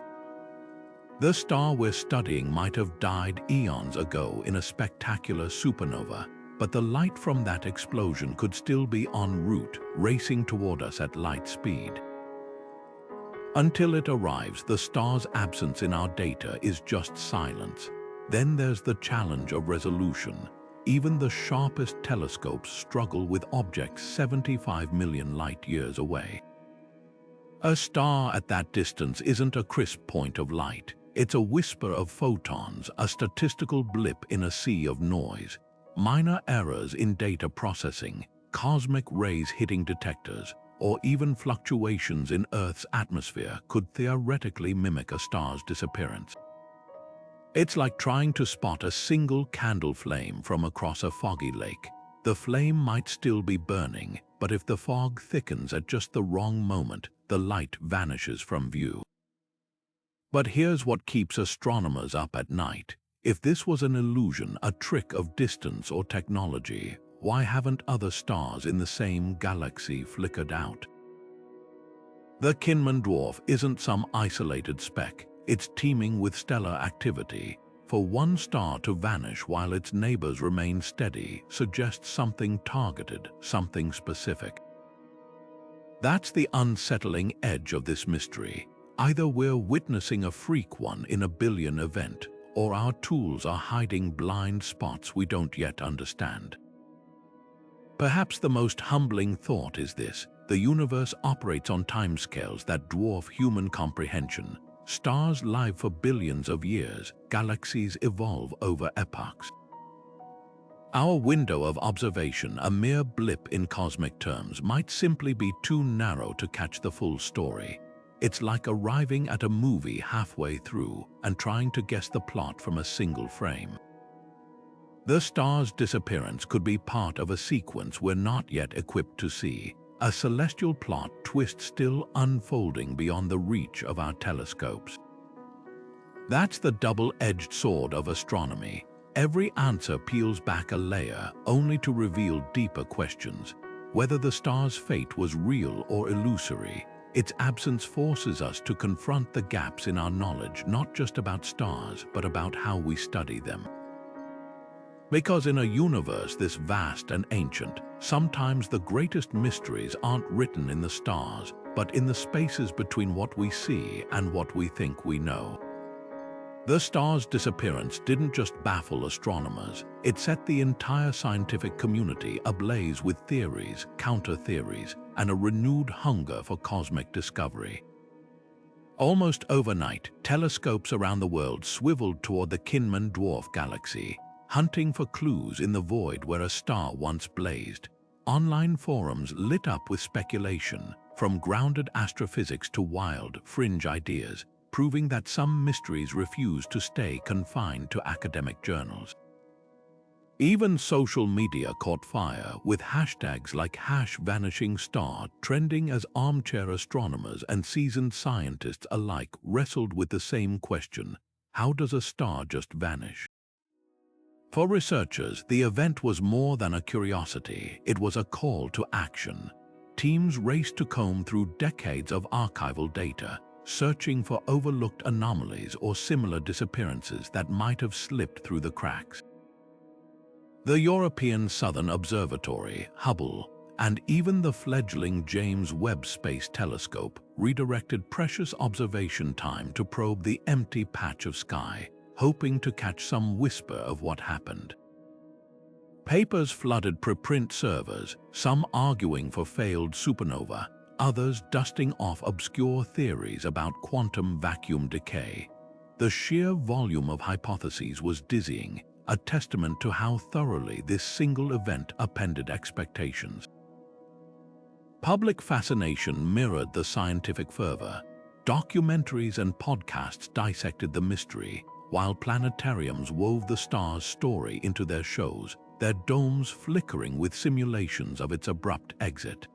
The star we're studying might have died eons ago in a spectacular supernova, but the light from that explosion could still be en route, racing toward us at light speed. Until it arrives, the star's absence in our data is just silence. Then there's the challenge of resolution. Even the sharpest telescopes struggle with objects 75 million light-years away. A star at that distance isn't a crisp point of light. It's a whisper of photons, a statistical blip in a sea of noise. Minor errors in data processing, cosmic rays hitting detectors, or even fluctuations in Earth's atmosphere could theoretically mimic a star's disappearance. It's like trying to spot a single candle flame from across a foggy lake. The flame might still be burning, but if the fog thickens at just the wrong moment, the light vanishes from view. But here's what keeps astronomers up at night. If this was an illusion, a trick of distance or technology, why haven't other stars in the same galaxy flickered out? The Kinman Dwarf isn't some isolated speck. It's teeming with stellar activity. For one star to vanish while its neighbors remain steady suggests something targeted, something specific. That's the unsettling edge of this mystery. Either we're witnessing a freak one in a billion event, or our tools are hiding blind spots we don't yet understand. Perhaps the most humbling thought is this: the universe operates on timescales that dwarf human comprehension. Stars live for billions of years, galaxies evolve over epochs. Our window of observation, a mere blip in cosmic terms, might simply be too narrow to catch the full story. It's like arriving at a movie halfway through and trying to guess the plot from a single frame. The star's disappearance could be part of a sequence we're not yet equipped to see, a celestial plot twist still unfolding beyond the reach of our telescopes. That's the double-edged sword of astronomy. Every answer peels back a layer, only to reveal deeper questions. Whether the star's fate was real or illusory, its absence forces us to confront the gaps in our knowledge, not just about stars, but about how we study them. Because in a universe this vast and ancient, sometimes the greatest mysteries aren't written in the stars, but in the spaces between what we see and what we think we know. The star's disappearance didn't just baffle astronomers, it set the entire scientific community ablaze with theories, counter-theories, and a renewed hunger for cosmic discovery. Almost overnight, telescopes around the world swiveled toward the Kinman Dwarf Galaxy, hunting for clues in the void where a star once blazed. Online forums lit up with speculation, from grounded astrophysics to wild, fringe ideas, proving that some mysteries refuse to stay confined to academic journals. Even social media caught fire, with hashtags like #VanishingStar trending as armchair astronomers and seasoned scientists alike wrestled with the same question: how does a star just vanish? For researchers, the event was more than a curiosity, it was a call to action. Teams raced to comb through decades of archival data, searching for overlooked anomalies or similar disappearances that might have slipped through the cracks. The European Southern Observatory, Hubble, and even the fledgling James Webb Space Telescope redirected precious observation time to probe the empty patch of sky, hoping to catch some whisper of what happened. Papers flooded preprint servers, some arguing for failed supernova, others dusting off obscure theories about quantum vacuum decay. The sheer volume of hypotheses was dizzying, a testament to how thoroughly this single event upended expectations. Public fascination mirrored the scientific fervor. Documentaries and podcasts dissected the mystery, while planetariums wove the star's story into their shows, their domes flickering with simulations of its abrupt exit.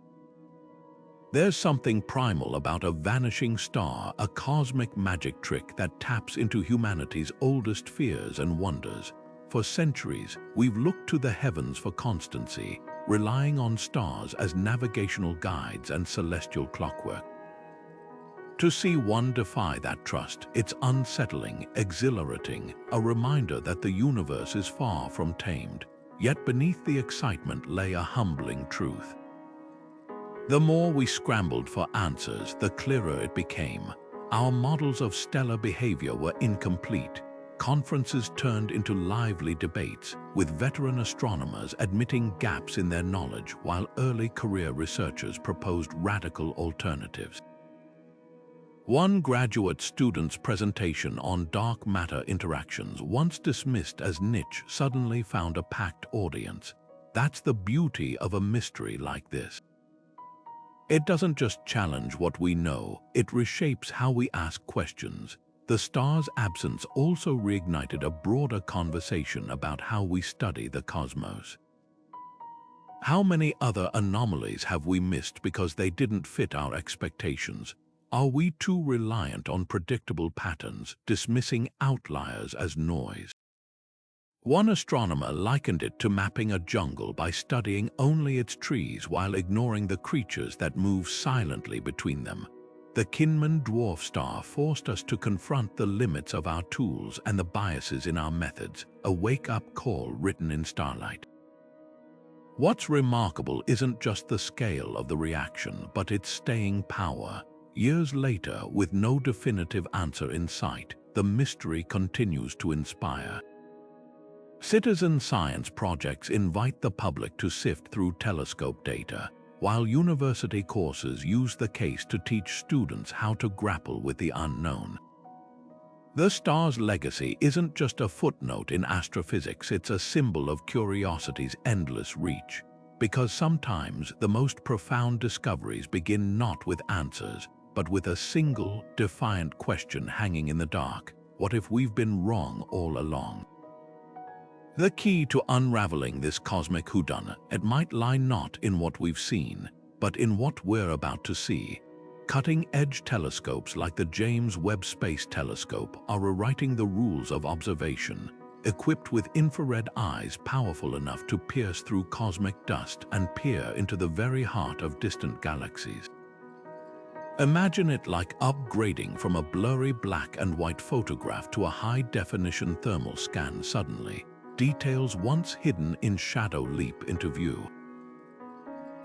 There's something primal about a vanishing star, a cosmic magic trick that taps into humanity's oldest fears and wonders. For centuries, we've looked to the heavens for constancy, relying on stars as navigational guides and celestial clockwork. To see one defy that trust, it's unsettling, exhilarating, a reminder that the universe is far from tamed. Yet beneath the excitement lay a humbling truth. The more we scrambled for answers, the clearer it became. Our models of stellar behavior were incomplete. Conferences turned into lively debates, with veteran astronomers admitting gaps in their knowledge while early career researchers proposed radical alternatives. One graduate student's presentation on dark matter interactions, once dismissed as niche, suddenly found a packed audience. That's the beauty of a mystery like this. It doesn't just challenge what we know, it reshapes how we ask questions. The star's absence also reignited a broader conversation about how we study the cosmos. How many other anomalies have we missed because they didn't fit our expectations? Are we too reliant on predictable patterns, dismissing outliers as noise? One astronomer likened it to mapping a jungle by studying only its trees while ignoring the creatures that move silently between them. The Kinman Dwarf star forced us to confront the limits of our tools and the biases in our methods, a wake-up call written in starlight. What's remarkable isn't just the scale of the reaction, but its staying power. Years later, with no definitive answer in sight, the mystery continues to inspire. Citizen science projects invite the public to sift through telescope data, while university courses use the case to teach students how to grapple with the unknown. The star's legacy isn't just a footnote in astrophysics, it's a symbol of curiosity's endless reach. Because sometimes the most profound discoveries begin not with answers, but with a single, defiant question hanging in the dark. What if we've been wrong all along? The key to unraveling this cosmic whodunit, it might lie not in what we've seen, but in what we're about to see. Cutting-edge telescopes like the James Webb Space Telescope are rewriting the rules of observation, equipped with infrared eyes powerful enough to pierce through cosmic dust and peer into the very heart of distant galaxies. Imagine it like upgrading from a blurry black and white photograph to a high-definition thermal scan. Suddenly, details once hidden in shadow leap into view.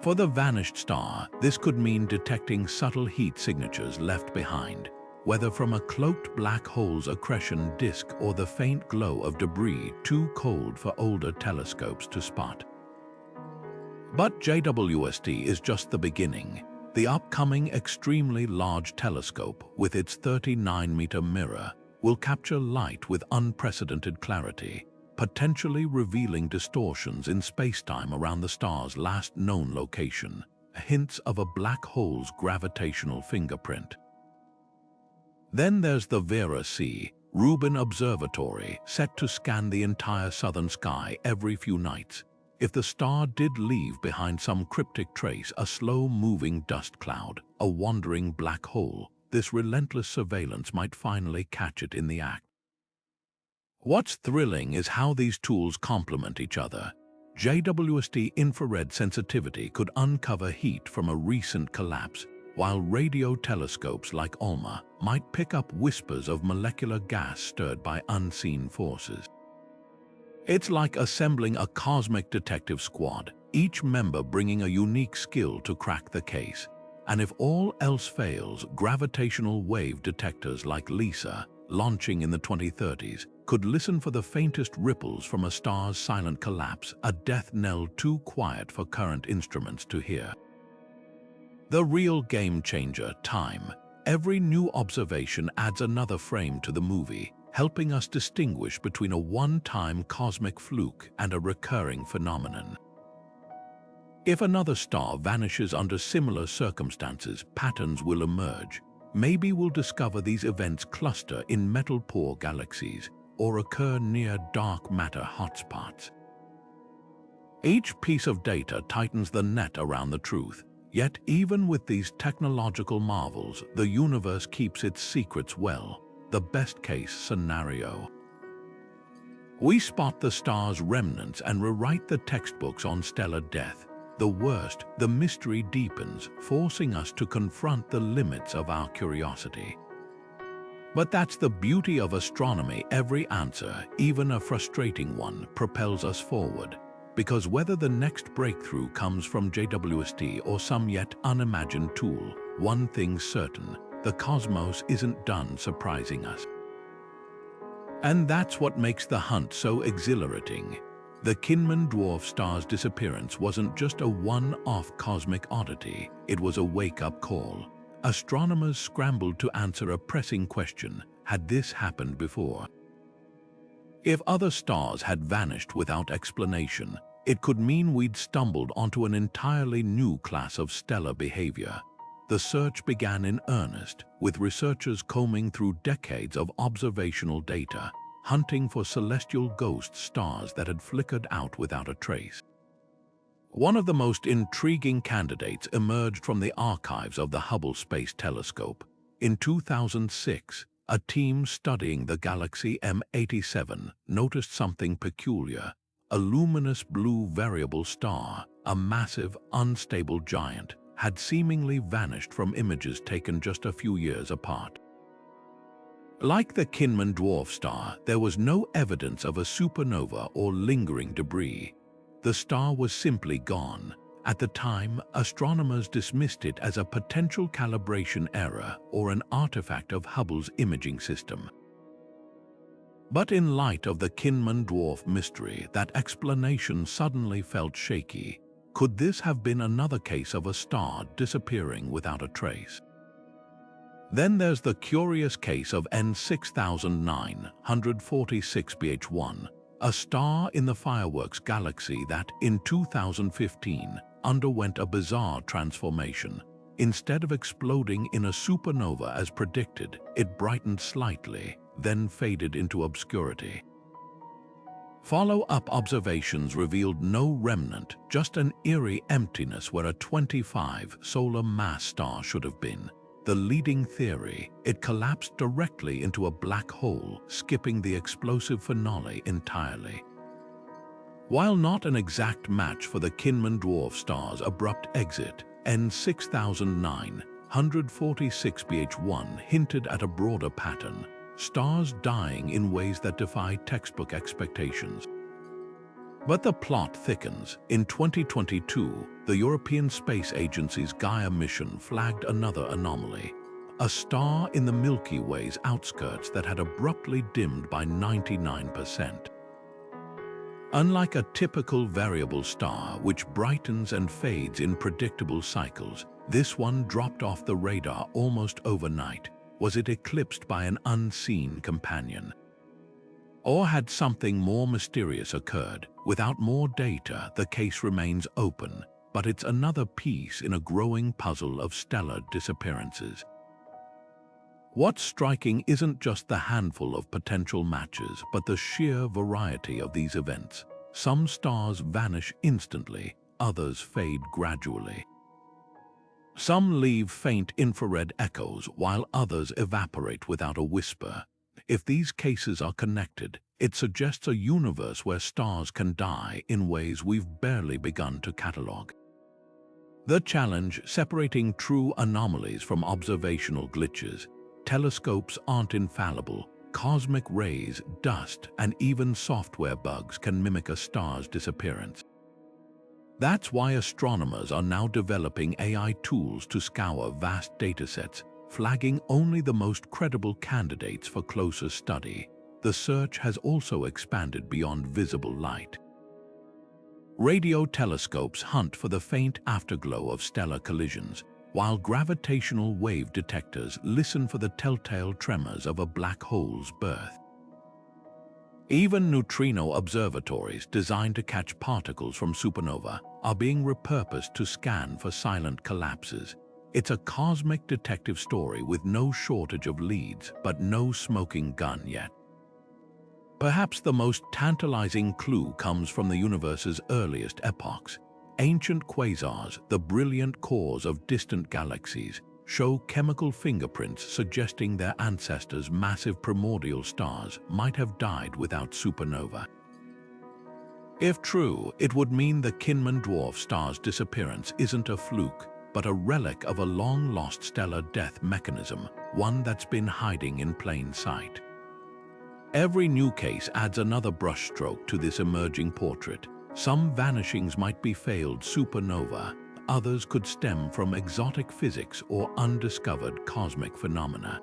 For the vanished star, this could mean detecting subtle heat signatures left behind, whether from a cloaked black hole's accretion disk or the faint glow of debris too cold for older telescopes to spot. But JWST is just the beginning. The upcoming extremely large telescope, with its 39-meter mirror, will capture light with unprecedented clarity, potentially revealing distortions in spacetime around the star's last known location, hints of a black hole's gravitational fingerprint. Then there's the Vera C. Rubin Observatory, set to scan the entire southern sky every few nights. If the star did leave behind some cryptic trace, a slow-moving dust cloud, a wandering black hole, this relentless surveillance might finally catch it in the act. What's thrilling is how these tools complement each other. JWST infrared sensitivity could uncover heat from a recent collapse, while radio telescopes like ALMA might pick up whispers of molecular gas stirred by unseen forces. It's like assembling a cosmic detective squad, each member bringing a unique skill to crack the case. And if all else fails, gravitational wave detectors like LISA, launching in the 2030s, could listen for the faintest ripples from a star's silent collapse, a death knell too quiet for current instruments to hear. The real game changer, time. Every new observation adds another frame to the movie, helping us distinguish between a one-time cosmic fluke and a recurring phenomenon. If another star vanishes under similar circumstances, patterns will emerge. Maybe we'll discover these events cluster in metal-poor galaxies or occur near dark matter hotspots. Each piece of data tightens the net around the truth. Yet even with these technological marvels, the universe keeps its secrets well. The best-case scenario. We spot the star's remnants and rewrite the textbooks on stellar death. The worst, the mystery deepens, forcing us to confront the limits of our curiosity. But that's the beauty of astronomy. Every answer, even a frustrating one, propels us forward. Because whether the next breakthrough comes from JWST or some yet unimagined tool, one thing's certain: the cosmos isn't done surprising us. And that's what makes the hunt so exhilarating. The Kinman Dwarf star's disappearance wasn't just a one-off cosmic oddity, it was a wake-up call. astronomers scrambled to answer a pressing question: had this happened before? If other stars had vanished without explanation, it could mean we'd stumbled onto an entirely new class of stellar behavior. The search began in earnest, with researchers combing through decades of observational data, hunting for celestial ghost stars that had flickered out without a trace. One of the most intriguing candidates emerged from the archives of the Hubble Space Telescope. In 2006, a team studying the galaxy M87 noticed something peculiar: a luminous blue variable star, a massive, unstable giant, had seemingly vanished from images taken just a few years apart. Like the Kinman Dwarf star, there was no evidence of a supernova or lingering debris. The star was simply gone. At the time, astronomers dismissed it as a potential calibration error or an artifact of Hubble's imaging system. But in light of the Kinman Dwarf mystery, that explanation suddenly felt shaky. Could this have been another case of a star disappearing without a trace? Then there's the curious case of N6946BH1, a star in the Fireworks Galaxy that, in 2015, underwent a bizarre transformation. Instead of exploding in a supernova as predicted, it brightened slightly, then faded into obscurity. Follow-up observations revealed no remnant, just an eerie emptiness where a 25 solar mass star should have been. The leading theory: it collapsed directly into a black hole, skipping the explosive finale entirely. While not an exact match for the Kinman Dwarf star's abrupt exit, N6946BH1 hinted at a broader pattern: stars dying in ways that defy textbook expectations. But the plot thickens. In 2022, the European Space Agency's Gaia mission flagged another anomaly: a star in the Milky Way's outskirts that had abruptly dimmed by 99%. Unlike a typical variable star, which brightens and fades in predictable cycles, this one dropped off the radar almost overnight. Was it eclipsed by an unseen companion? Or had something more mysterious occurred? Without more data, the case remains open, but it's another piece in a growing puzzle of stellar disappearances. What's striking isn't just the handful of potential matches, but the sheer variety of these events. Some stars vanish instantly, others fade gradually. Some leave faint infrared echoes, while others evaporate without a whisper. If these cases are connected, it suggests a universe where stars can die in ways we've barely begun to catalogue. The challenge: separating true anomalies from observational glitches. Telescopes aren't infallible. Cosmic rays, dust, and even software bugs can mimic a star's disappearance. That's why astronomers are now developing AI tools to scour vast datasets, flagging only the most credible candidates for closer study. The search has also expanded beyond visible light. Radio telescopes hunt for the faint afterglow of stellar collisions, while gravitational wave detectors listen for the telltale tremors of a black hole's birth. Even neutrino observatories designed to catch particles from supernova are being repurposed to scan for silent collapses. It's a cosmic detective story with no shortage of leads, but no smoking gun yet. Perhaps the most tantalizing clue comes from the universe's earliest epochs. Ancient quasars, the brilliant cores of distant galaxies, show chemical fingerprints suggesting their ancestors' massive primordial stars might have died without supernova. If true, it would mean the Kinman Dwarf star's disappearance isn't a fluke, but a relic of a long-lost stellar death mechanism, one that's been hiding in plain sight. Every new case adds another brushstroke to this emerging portrait. Some vanishings might be failed supernova, others could stem from exotic physics or undiscovered cosmic phenomena.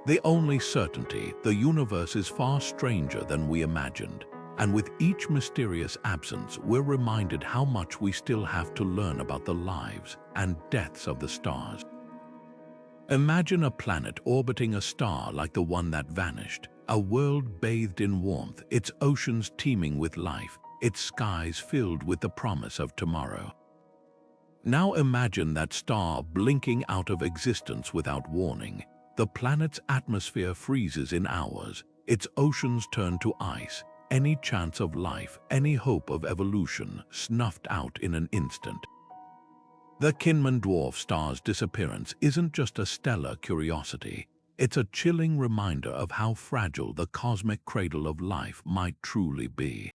The only certainty: the universe is far stranger than we imagined, and with each mysterious absence, we're reminded how much we still have to learn about the lives and deaths of the stars. Imagine a planet orbiting a star like the one that vanished, a world bathed in warmth, its oceans teeming with life, its skies filled with the promise of tomorrow. Now imagine that star blinking out of existence without warning. The planet's atmosphere freezes in hours, its oceans turn to ice, any chance of life, any hope of evolution snuffed out in an instant. The Kinman Dwarf star's disappearance isn't just a stellar curiosity, it's a chilling reminder of how fragile the cosmic cradle of life might truly be.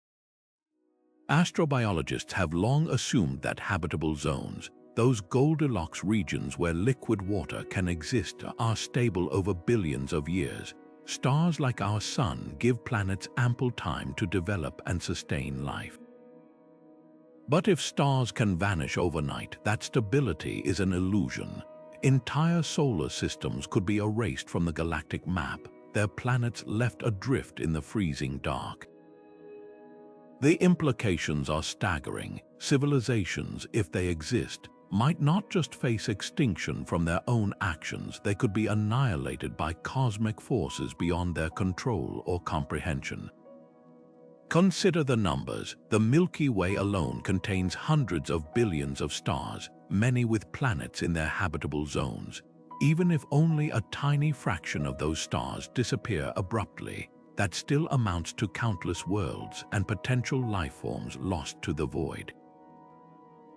Astrobiologists have long assumed that habitable zones, those Goldilocks regions where liquid water can exist, are stable over billions of years. Stars like our Sun give planets ample time to develop and sustain life. But if stars can vanish overnight, that stability is an illusion. Entire solar systems could be erased from the galactic map, their planets left adrift in the freezing dark. The implications are staggering. Civilizations, if they exist, might not just face extinction from their own actions, they could be annihilated by cosmic forces beyond their control or comprehension. Consider the numbers. The Milky Way alone contains hundreds of billions of stars, many with planets in their habitable zones. Even if only a tiny fraction of those stars disappear abruptly, that still amounts to countless worlds and potential life forms lost to the void.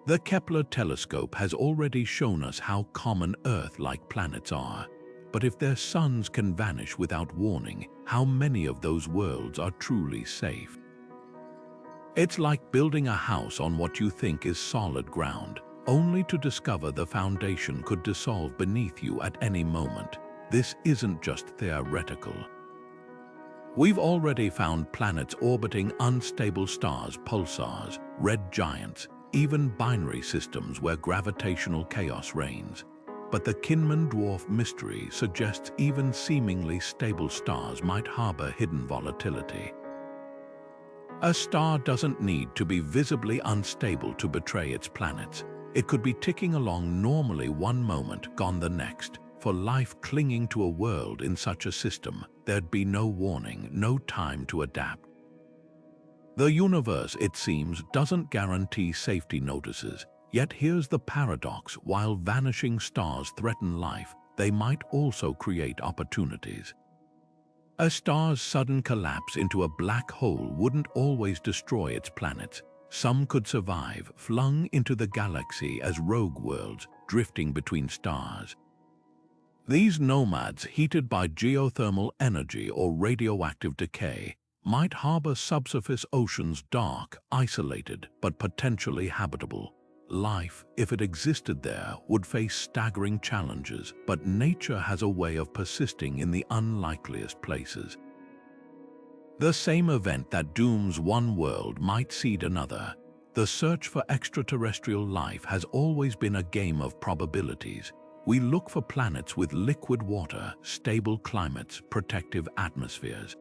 The Kepler telescope has already shown us how common Earth-like planets are. But if their suns can vanish without warning, how many of those worlds are truly safe? It's like building a house on what you think is solid ground, only to discover the foundation could dissolve beneath you at any moment. This isn't just theoretical. We've already found planets orbiting unstable stars, pulsars, red giants, even binary systems where gravitational chaos reigns. But the Kinman Dwarf mystery suggests even seemingly stable stars might harbor hidden volatility. A star doesn't need to be visibly unstable to betray its planets. It could be ticking along normally one moment, gone the next. For life clinging to a world in such a system, there'd be no warning, no time to adapt. The universe, it seems, doesn't guarantee safety notices. Yet here's the paradox: while vanishing stars threaten life, they might also create opportunities. A star's sudden collapse into a black hole wouldn't always destroy its planets. Some could survive, flung into the galaxy as rogue worlds, drifting between stars. These nomads, heated by geothermal energy or radioactive decay, might harbor subsurface oceans dark, isolated, but potentially habitable. Life, if it existed there, would face staggering challenges, but nature has a way of persisting in the unlikeliest places. The same event that dooms one world might seed another. The search for extraterrestrial life has always been a game of probabilities. We look for planets with liquid water, stable climates, protective atmospheres.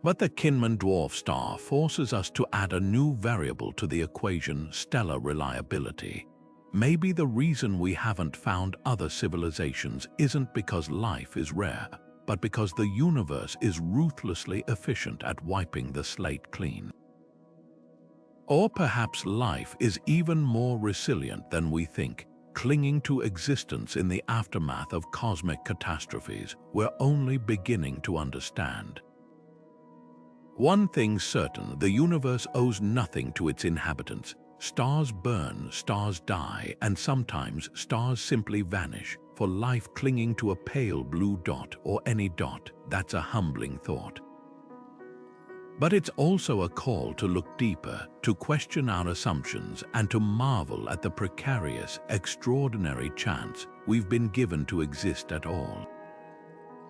But the Kinman Dwarf star forces us to add a new variable to the equation: stellar reliability. Maybe the reason we haven't found other civilizations isn't because life is rare, but because the universe is ruthlessly efficient at wiping the slate clean. Or perhaps life is even more resilient than we think, clinging to existence in the aftermath of cosmic catastrophes we're only beginning to understand. One thing's certain: the universe owes nothing to its inhabitants. Stars burn, stars die, and sometimes stars simply vanish. For life clinging to a pale blue dot, or any dot, that's a humbling thought. But it's also a call to look deeper, to question our assumptions, and to marvel at the precarious, extraordinary chance we've been given to exist at all.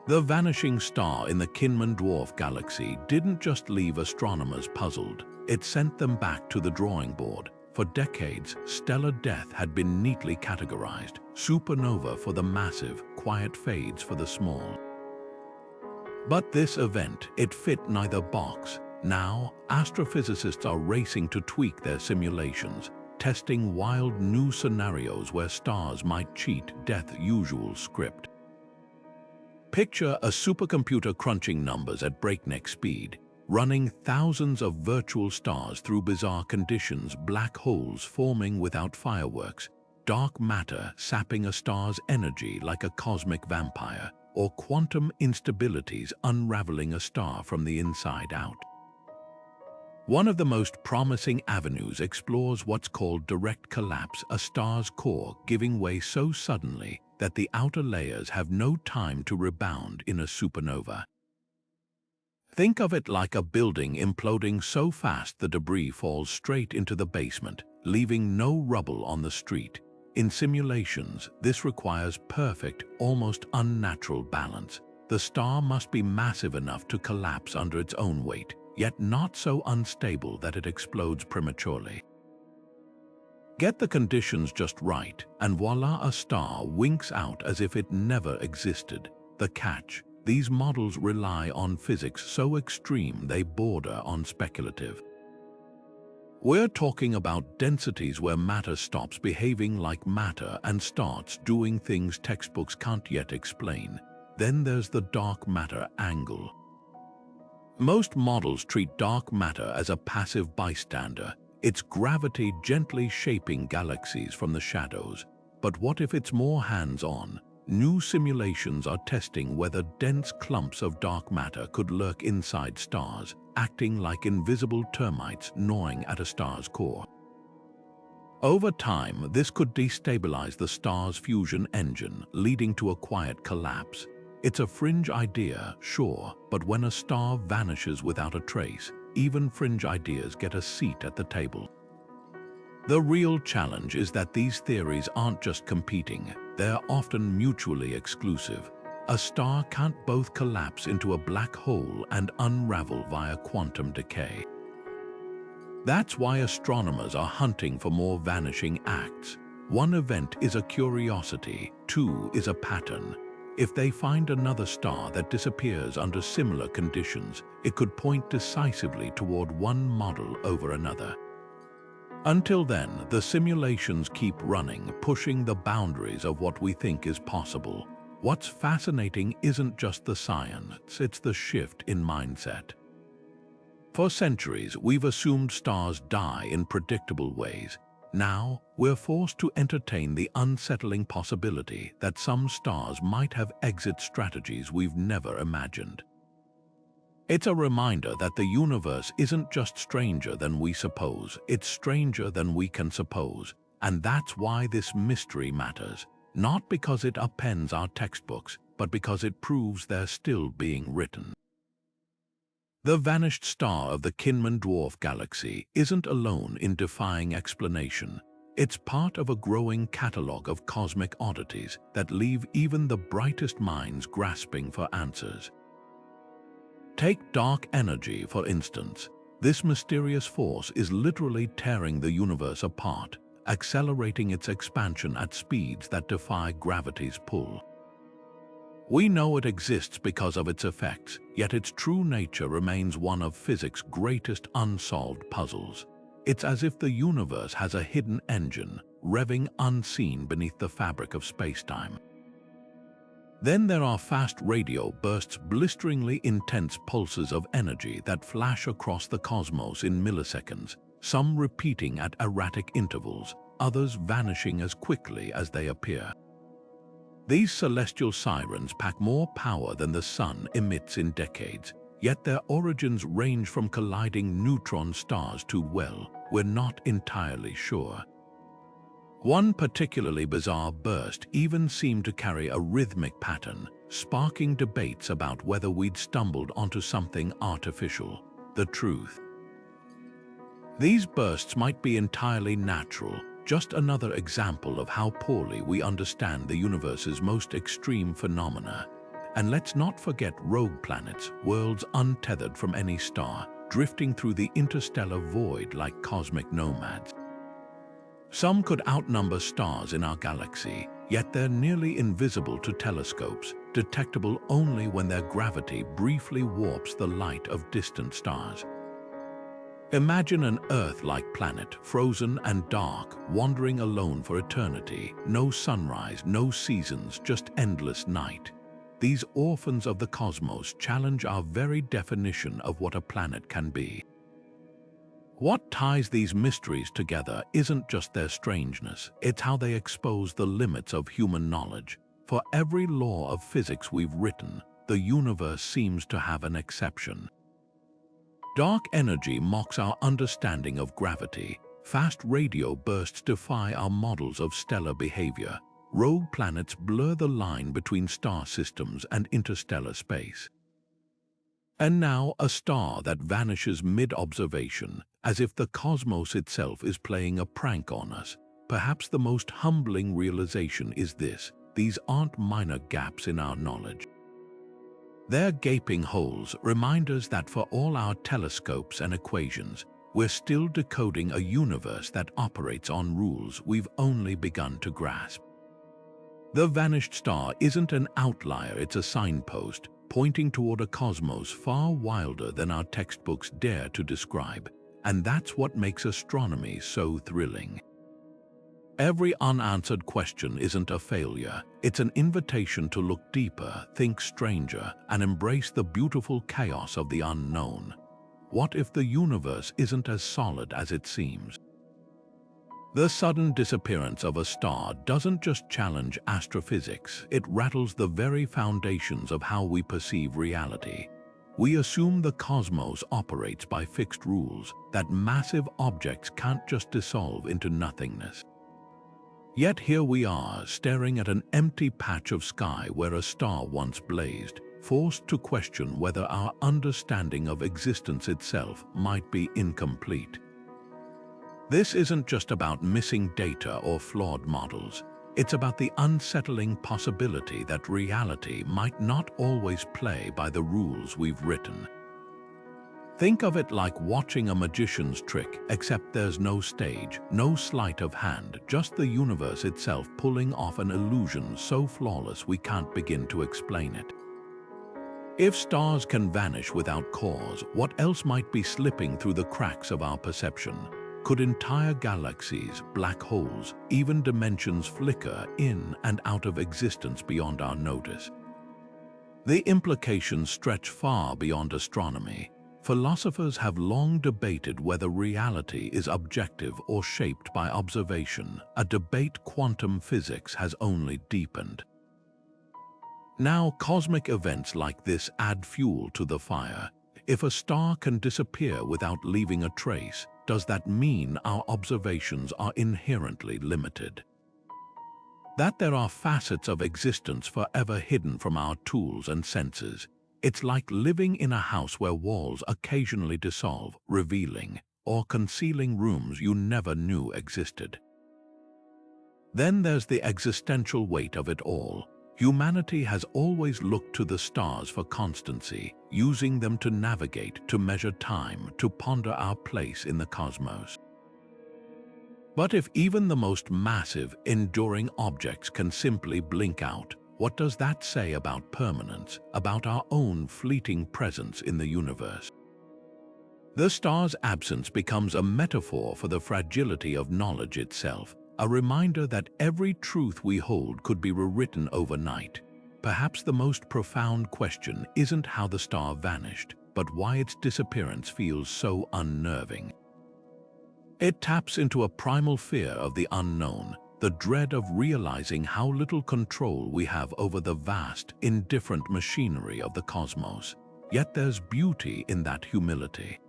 The vanishing star in the Kinman Dwarf Galaxy didn't just leave astronomers puzzled, it sent them back to the drawing board. For decades, stellar death had been neatly categorized: supernova for the massive, quiet fades for the small. But this event, it fit neither box. Now, astrophysicists are racing to tweak their simulations. testing wild new scenarios where stars might cheat death's usual script. Picture a supercomputer crunching numbers at breakneck speed, running thousands of virtual stars through bizarre conditions, black holes forming without fireworks, dark matter sapping a star's energy like a cosmic vampire, or quantum instabilities unraveling a star from the inside out. One of the most promising avenues explores what's called direct collapse, a star's core giving way so suddenly that the outer layers have no time to rebound in a supernova. Think of it like a building imploding so fast the debris falls straight into the basement, leaving no rubble on the street. In simulations, this requires perfect, almost unnatural balance. The star must be massive enough to collapse under its own weight, yet not so unstable that it explodes prematurely. Get the conditions just right, and voila, a star winks out as if it never existed. The catch: these models rely on physics so extreme they border on speculative. We're talking about densities where matter stops behaving like matter and starts doing things textbooks can't yet explain. Then there's the dark matter angle. Most models treat dark matter as a passive bystander, its gravity gently shaping galaxies from the shadows. But what if it's more hands-on? New simulations are testing whether dense clumps of dark matter could lurk inside stars, acting like invisible termites gnawing at a star's core. Over time, this could destabilize the star's fusion engine, leading to a quiet collapse. It's a fringe idea, sure, but when a star vanishes without a trace, even fringe ideas get a seat at the table. The real challenge is that these theories aren't just competing, they're often mutually exclusive. A star can't both collapse into a black hole and unravel via quantum decay. That's why astronomers are hunting for more vanishing acts. One event is a curiosity, two is a pattern. If they find another star that disappears under similar conditions, it could point decisively toward one model over another. Until then, the simulations keep running, pushing the boundaries of what we think is possible. What's fascinating isn't just the science, it's the shift in mindset. For centuries, we've assumed stars die in predictable ways. Now, we're forced to entertain the unsettling possibility that some stars might have exit strategies we've never imagined. It's a reminder that the universe isn't just stranger than we suppose, it's stranger than we can suppose. And that's why this mystery matters, not because it appends our textbooks, but because it proves they're still being written. The vanished star of the Kinman Dwarf Galaxy isn't alone in defying explanation. It's part of a growing catalogue of cosmic oddities that leave even the brightest minds grasping for answers. Take dark energy, for instance. This mysterious force is literally tearing the universe apart, accelerating its expansion at speeds that defy gravity's pull. We know it exists because of its effects, yet its true nature remains one of physics' greatest unsolved puzzles. It's as if the universe has a hidden engine, revving unseen beneath the fabric of spacetime. Then there are fast radio bursts, blisteringly intense pulses of energy that flash across the cosmos in milliseconds, some repeating at erratic intervals, others vanishing as quickly as they appear. These celestial sirens pack more power than the sun emits in decades, yet their origins range from colliding neutron stars to, well, we're not entirely sure. One particularly bizarre burst even seemed to carry a rhythmic pattern, sparking debates about whether we'd stumbled onto something artificial, the truth. These bursts might be entirely natural, just another example of how poorly we understand the universe's most extreme phenomena. And let's not forget rogue planets, worlds untethered from any star, drifting through the interstellar void like cosmic nomads. Some could outnumber stars in our galaxy, yet they're nearly invisible to telescopes, detectable only when their gravity briefly warps the light of distant stars. Imagine an Earth-like planet, frozen and dark, wandering alone for eternity. No sunrise, no seasons, just endless night. These orphans of the cosmos challenge our very definition of what a planet can be. What ties these mysteries together isn't just their strangeness, it's how they expose the limits of human knowledge. For every law of physics we've written, the universe seems to have an exception. Dark energy mocks our understanding of gravity. Fast radio bursts defy our models of stellar behavior. Rogue planets blur the line between star systems and interstellar space. And now a star that vanishes mid-observation, as if the cosmos itself is playing a prank on us. Perhaps the most humbling realization is this: these aren't minor gaps in our knowledge. They're gaping holes, reminders that for all our telescopes and equations, we're still decoding a universe that operates on rules we've only begun to grasp. The vanished star isn't an outlier, it's a signpost, pointing toward a cosmos far wilder than our textbooks dare to describe. And that's what makes astronomy so thrilling. Every unanswered question isn't a failure. It's an invitation to look deeper, think stranger, and embrace the beautiful chaos of the unknown. What if the universe isn't as solid as it seems? The sudden disappearance of a star doesn't just challenge astrophysics, it rattles the very foundations of how we perceive reality. We assume the cosmos operates by fixed rules, that massive objects can't just dissolve into nothingness. Yet here we are, staring at an empty patch of sky where a star once blazed, forced to question whether our understanding of existence itself might be incomplete. This isn't just about missing data or flawed models. It's about the unsettling possibility that reality might not always play by the rules we've written. Think of it like watching a magician's trick, except there's no stage, no sleight of hand, just the universe itself pulling off an illusion so flawless we can't begin to explain it. If stars can vanish without cause, what else might be slipping through the cracks of our perception? Could entire galaxies, black holes, even dimensions flicker in and out of existence beyond our notice? The implications stretch far beyond astronomy. Philosophers have long debated whether reality is objective or shaped by observation, a debate quantum physics has only deepened. Now, cosmic events like this add fuel to the fire. If a star can disappear without leaving a trace, does that mean our observations are inherently limited? That there are facets of existence forever hidden from our tools and senses? It's like living in a house where walls occasionally dissolve, revealing or concealing rooms you never knew existed. Then there's the existential weight of it all. Humanity has always looked to the stars for constancy, using them to navigate, to measure time, to ponder our place in the cosmos. But if even the most massive, enduring objects can simply blink out, what does that say about permanence, about our own fleeting presence in the universe? The star's absence becomes a metaphor for the fragility of knowledge itself, a reminder that every truth we hold could be rewritten overnight. Perhaps the most profound question isn't how the star vanished, but why its disappearance feels so unnerving. It taps into a primal fear of the unknown, the dread of realizing how little control we have over the vast, indifferent machinery of the cosmos. Yet there's beauty in that humility.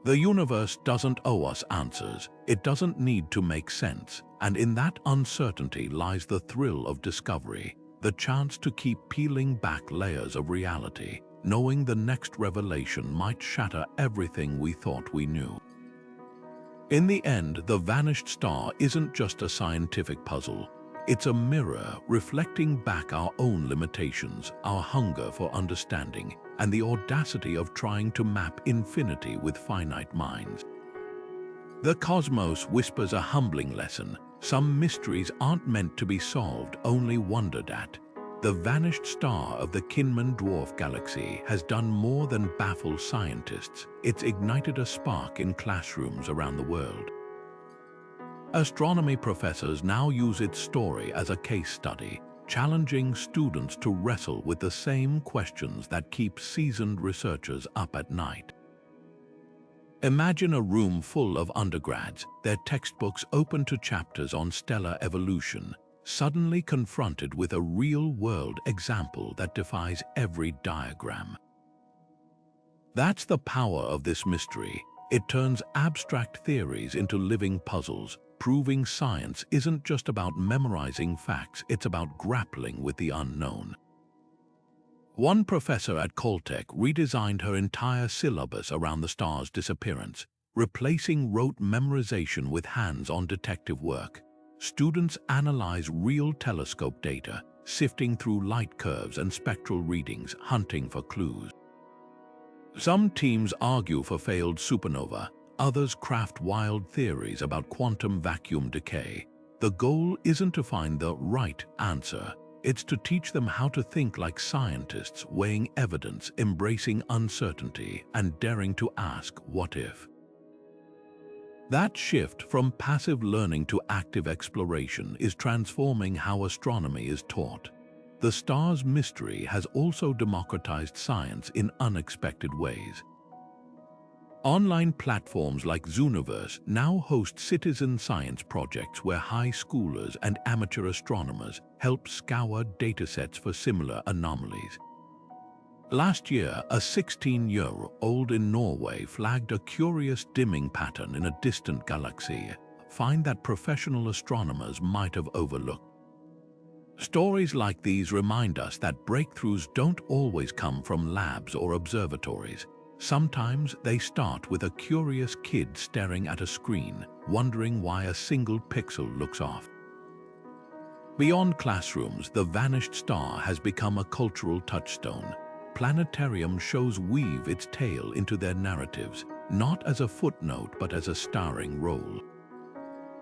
The universe doesn't owe us answers, it doesn't need to make sense, and in that uncertainty lies the thrill of discovery, the chance to keep peeling back layers of reality, knowing the next revelation might shatter everything we thought we knew. In the end, the vanished star isn't just a scientific puzzle. It's a mirror reflecting back our own limitations, our hunger for understanding, and the audacity of trying to map infinity with finite minds. The cosmos whispers a humbling lesson. Some mysteries aren't meant to be solved, only wondered at. The vanished star of the Kinman Dwarf Galaxy has done more than baffle scientists. It's ignited a spark in classrooms around the world. Astronomy professors now use its story as a case study, challenging students to wrestle with the same questions that keep seasoned researchers up at night. Imagine a room full of undergrads, their textbooks open to chapters on stellar evolution, suddenly confronted with a real-world example that defies every diagram. That's the power of this mystery. It turns abstract theories into living puzzles, proving science isn't just about memorizing facts, it's about grappling with the unknown. One professor at Caltech redesigned her entire syllabus around the star's disappearance, replacing rote memorization with hands-on detective work. Students analyze real telescope data, sifting through light curves and spectral readings, hunting for clues. Some teams argue for failed supernova, others craft wild theories about quantum vacuum decay. The goal isn't to find the right answer. It's to teach them how to think like scientists, weighing evidence, embracing uncertainty, and daring to ask, what if? That shift from passive learning to active exploration is transforming how astronomy is taught. The star's mystery has also democratized science in unexpected ways. Online platforms like Zooniverse now host citizen science projects where high schoolers and amateur astronomers help scour datasets for similar anomalies. Last year, a 16-year-old in Norway flagged a curious dimming pattern in a distant galaxy, a find that professional astronomers might have overlooked. Stories like these remind us that breakthroughs don't always come from labs or observatories. Sometimes they start with a curious kid staring at a screen, wondering why a single pixel looks off. Beyond classrooms, the vanished star has become a cultural touchstone. Planetarium shows weave its tale into their narratives, not as a footnote but as a starring role.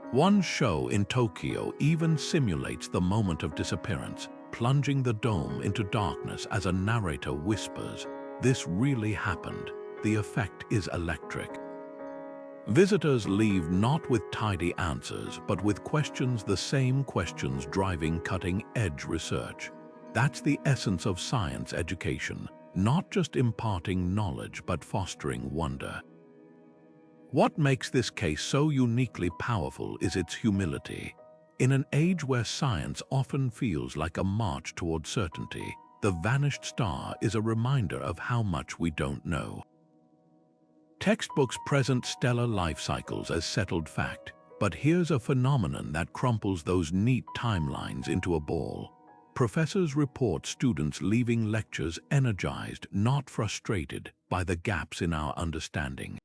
One show in Tokyo even simulates the moment of disappearance, plunging the dome into darkness as a narrator whispers, "This really happened." The effect is electric. Visitors leave not with tidy answers, but with questions, the same questions driving cutting-edge research. That's the essence of science education, not just imparting knowledge, but fostering wonder. What makes this case so uniquely powerful is its humility. In an age where science often feels like a march toward certainty, the vanished star is a reminder of how much we don't know. Textbooks present stellar life cycles as settled fact, but here's a phenomenon that crumples those neat timelines into a ball. Professors report students leaving lectures energized, not frustrated, by the gaps in our understanding.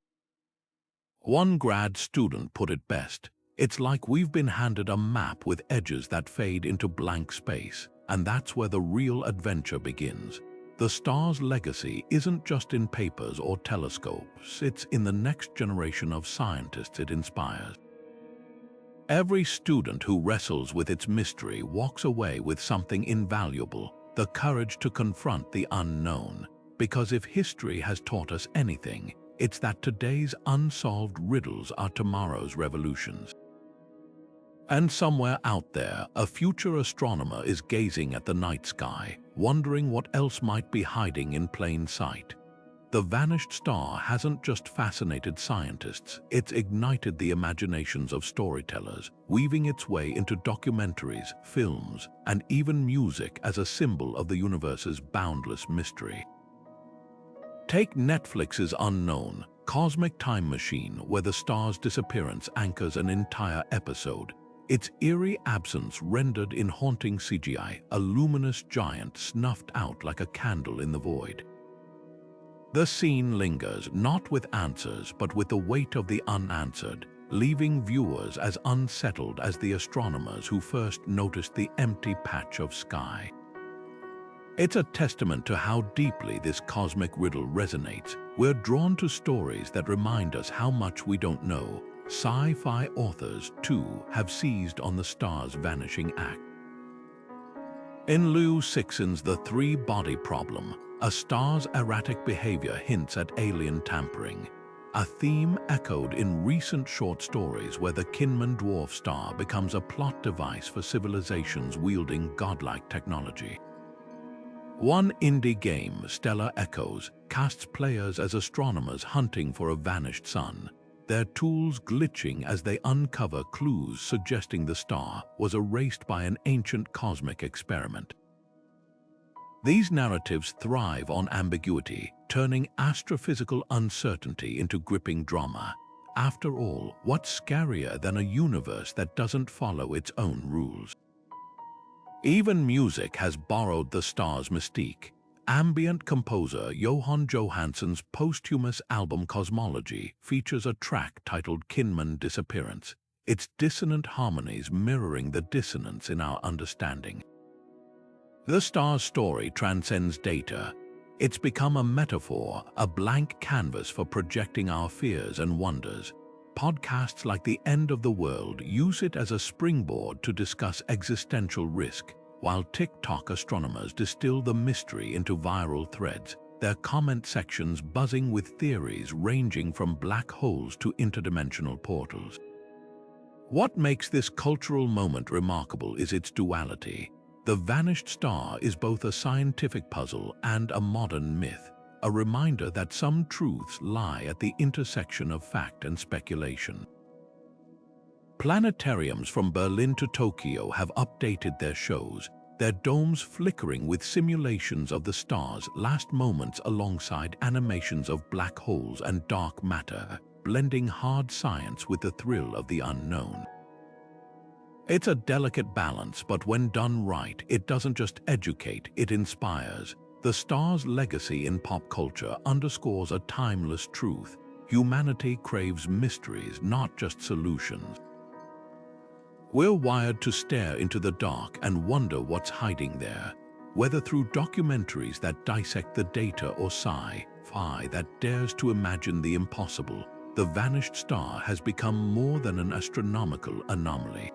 One grad student put it best, "It's like we've been handed a map with edges that fade into blank space, and that's where the real adventure begins." The star's legacy isn't just in papers or telescopes, it's in the next generation of scientists it inspires. Every student who wrestles with its mystery walks away with something invaluable, the courage to confront the unknown. Because if history has taught us anything, it's that today's unsolved riddles are tomorrow's revolutions. And somewhere out there, a future astronomer is gazing at the night sky, wondering what else might be hiding in plain sight. The vanished star hasn't just fascinated scientists, it's ignited the imaginations of storytellers, weaving its way into documentaries, films, and even music as a symbol of the universe's boundless mystery. Take Netflix's Unknown, Cosmic Time Machine, where the star's disappearance anchors an entire episode. Its eerie absence rendered in haunting CGI, a luminous giant snuffed out like a candle in the void. The scene lingers, not with answers, but with the weight of the unanswered, leaving viewers as unsettled as the astronomers who first noticed the empty patch of sky. It's a testament to how deeply this cosmic riddle resonates. We're drawn to stories that remind us how much we don't know. Sci-fi authors, too, have seized on the star's vanishing act. In Liu Cixin's The Three-Body Problem, a star's erratic behavior hints at alien tampering, a theme echoed in recent short stories where the Kinman Dwarf star becomes a plot device for civilizations wielding godlike technology. One indie game, Stellar Echoes, casts players as astronomers hunting for a vanished sun, their tools glitching as they uncover clues suggesting the star was erased by an ancient cosmic experiment. These narratives thrive on ambiguity, turning astrophysical uncertainty into gripping drama. After all, what's scarier than a universe that doesn't follow its own rules? Even music has borrowed the star's mystique. Ambient composer Johan Johansson's posthumous album Cosmology features a track titled Kinman Disappearance, its dissonant harmonies mirroring the dissonance in our understanding. The star's story transcends data. It's become a metaphor, a blank canvas for projecting our fears and wonders. Podcasts like The End of the World use it as a springboard to discuss existential risk, while TikTok astronomers distill the mystery into viral threads, their comment sections buzzing with theories ranging from black holes to interdimensional portals. What makes this cultural moment remarkable is its duality. The vanished star is both a scientific puzzle and a modern myth, a reminder that some truths lie at the intersection of fact and speculation. Planetariums from Berlin to Tokyo have updated their shows, their domes flickering with simulations of the star's last moments alongside animations of black holes and dark matter, blending hard science with the thrill of the unknown. It's a delicate balance, but when done right, it doesn't just educate, it inspires. The star's legacy in pop culture underscores a timeless truth. Humanity craves mysteries, not just solutions. We're wired to stare into the dark and wonder what's hiding there, whether through documentaries that dissect the data or sci-fi that dares to imagine the impossible. The vanished star has become more than an astronomical anomaly.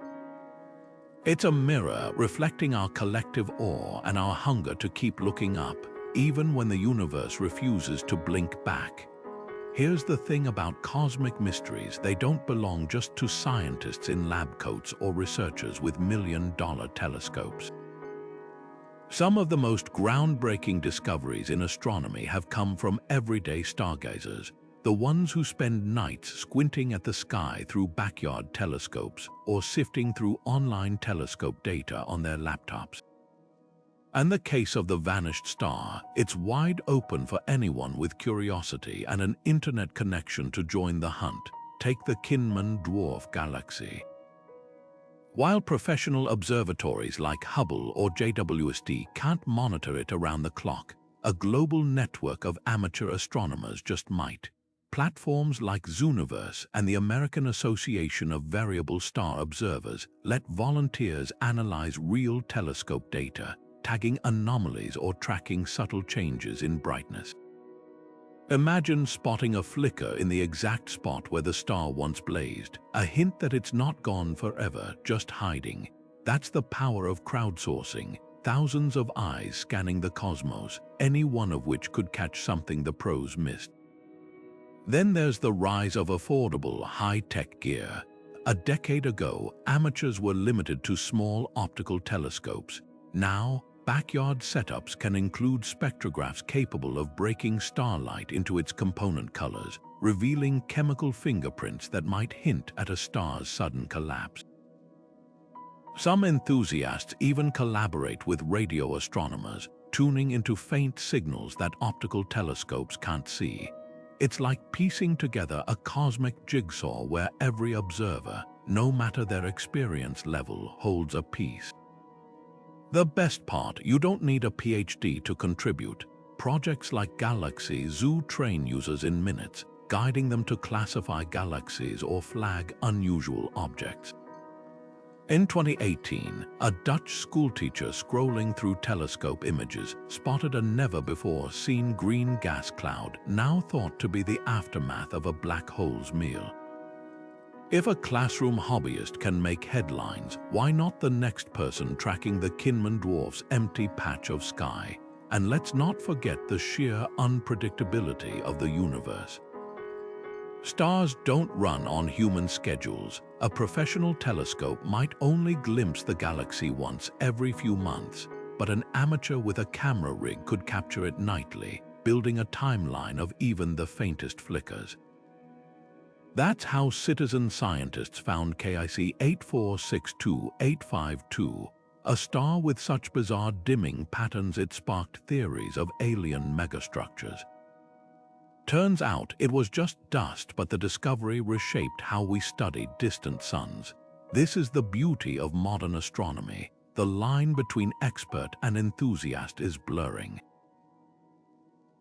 It's a mirror reflecting our collective awe and our hunger to keep looking up, even when the universe refuses to blink back. Here's the thing about cosmic mysteries: they don't belong just to scientists in lab coats or researchers with million-dollar telescopes. Some of the most groundbreaking discoveries in astronomy have come from everyday stargazers, the ones who spend nights squinting at the sky through backyard telescopes or sifting through online telescope data on their laptops. In the case of the vanished star, it's wide open for anyone with curiosity and an internet connection to join the hunt. Take the Kinman Dwarf Galaxy. While professional observatories like Hubble or JWST can't monitor it around the clock, a global network of amateur astronomers just might. Platforms like Zooniverse and the American Association of Variable Star Observers let volunteers analyze real telescope data, tagging anomalies or tracking subtle changes in brightness. Imagine spotting a flicker in the exact spot where the star once blazed, a hint that it's not gone forever, just hiding. That's the power of crowdsourcing, thousands of eyes scanning the cosmos, any one of which could catch something the pros missed. Then there's the rise of affordable, high-tech gear. A decade ago, amateurs were limited to small optical telescopes. Now, backyard setups can include spectrographs capable of breaking starlight into its component colors, revealing chemical fingerprints that might hint at a star's sudden collapse. Some enthusiasts even collaborate with radio astronomers, tuning into faint signals that optical telescopes can't see. It's like piecing together a cosmic jigsaw where every observer, no matter their experience level, holds a piece. The best part: you don't need a PhD to contribute. Projects like Galaxy Zoo train users in minutes, guiding them to classify galaxies or flag unusual objects. In 2018, a Dutch schoolteacher scrolling through telescope images spotted a never-before-seen green gas cloud, now thought to be the aftermath of a black hole's meal. If a classroom hobbyist can make headlines, why not the next person tracking the Kinman Dwarf's empty patch of sky? And let's not forget the sheer unpredictability of the universe. Stars don't run on human schedules. A professional telescope might only glimpse the galaxy once every few months, but an amateur with a camera rig could capture it nightly, building a timeline of even the faintest flickers. That's how citizen scientists found KIC 8462852, a star with such bizarre dimming patterns it sparked theories of alien megastructures. Turns out it was just dust, but the discovery reshaped how we studied distant suns. This is the beauty of modern astronomy. The line between expert and enthusiast is blurring.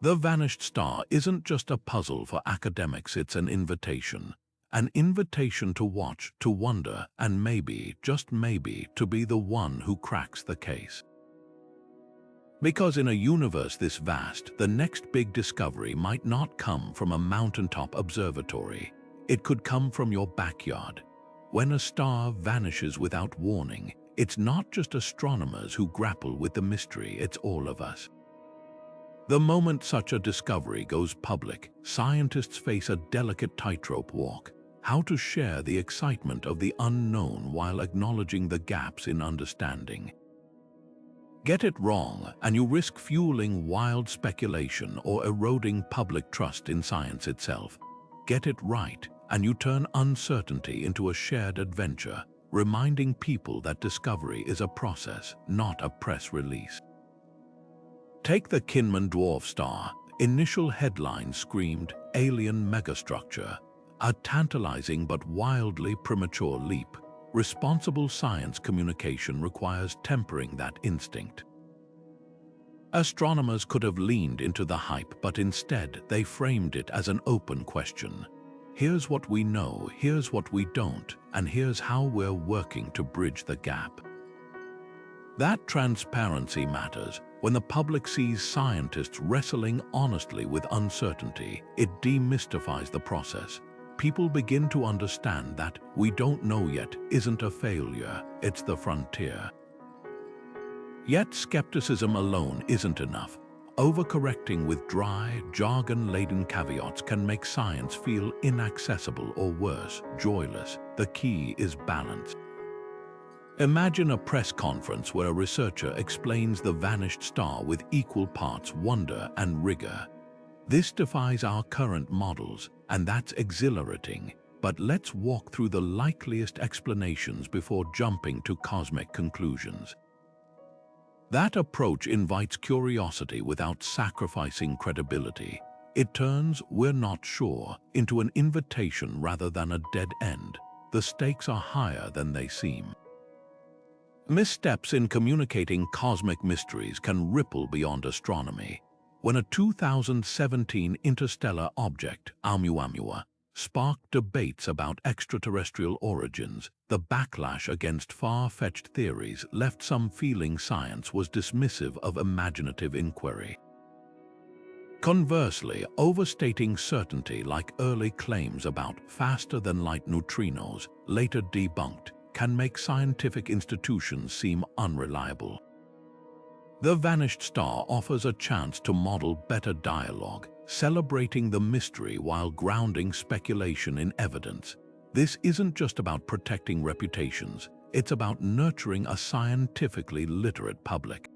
The vanished star isn't just a puzzle for academics, it's an invitation. An invitation to watch, to wonder, and maybe, just maybe, to be the one who cracks the case. Because in a universe this vast, the next big discovery might not come from a mountaintop observatory. It could come from your backyard. When a star vanishes without warning, it's not just astronomers who grapple with the mystery, it's all of us. The moment such a discovery goes public, scientists face a delicate tightrope walk: how to share the excitement of the unknown while acknowledging the gaps in understanding. Get it wrong, and you risk fueling wild speculation or eroding public trust in science itself. Get it right, and you turn uncertainty into a shared adventure, reminding people that discovery is a process, not a press release. Take the Kinman Dwarf star. Initial headlines screamed alien megastructure, a tantalizing but wildly premature leap. Responsible science communication requires tempering that instinct. Astronomers could have leaned into the hype, but instead they framed it as an open question. Here's what we know, here's what we don't, and here's how we're working to bridge the gap. That transparency matters. When the public sees scientists wrestling honestly with uncertainty, it demystifies the process. People begin to understand that "we don't know yet" isn't a failure, it's the frontier. Yet skepticism alone isn't enough. Overcorrecting with dry, jargon-laden caveats can make science feel inaccessible or worse, joyless. The key is balance. Imagine a press conference where a researcher explains the vanished star with equal parts wonder and rigor. This defies our current models, and that's exhilarating. But let's walk through the likeliest explanations before jumping to cosmic conclusions. That approach invites curiosity without sacrificing credibility. It turns "we're not sure" into an invitation rather than a dead end. The stakes are higher than they seem. Missteps in communicating cosmic mysteries can ripple beyond astronomy. When a 2017 interstellar object, Oumuamua, sparked debates about extraterrestrial origins, the backlash against far-fetched theories left some feeling science was dismissive of imaginative inquiry. Conversely, overstating certainty, like early claims about faster-than-light neutrinos, later debunked, can make scientific institutions seem unreliable. The vanished star offers a chance to model better dialogue, celebrating the mystery while grounding speculation in evidence. This isn't just about protecting reputations, it's about nurturing a scientifically literate public.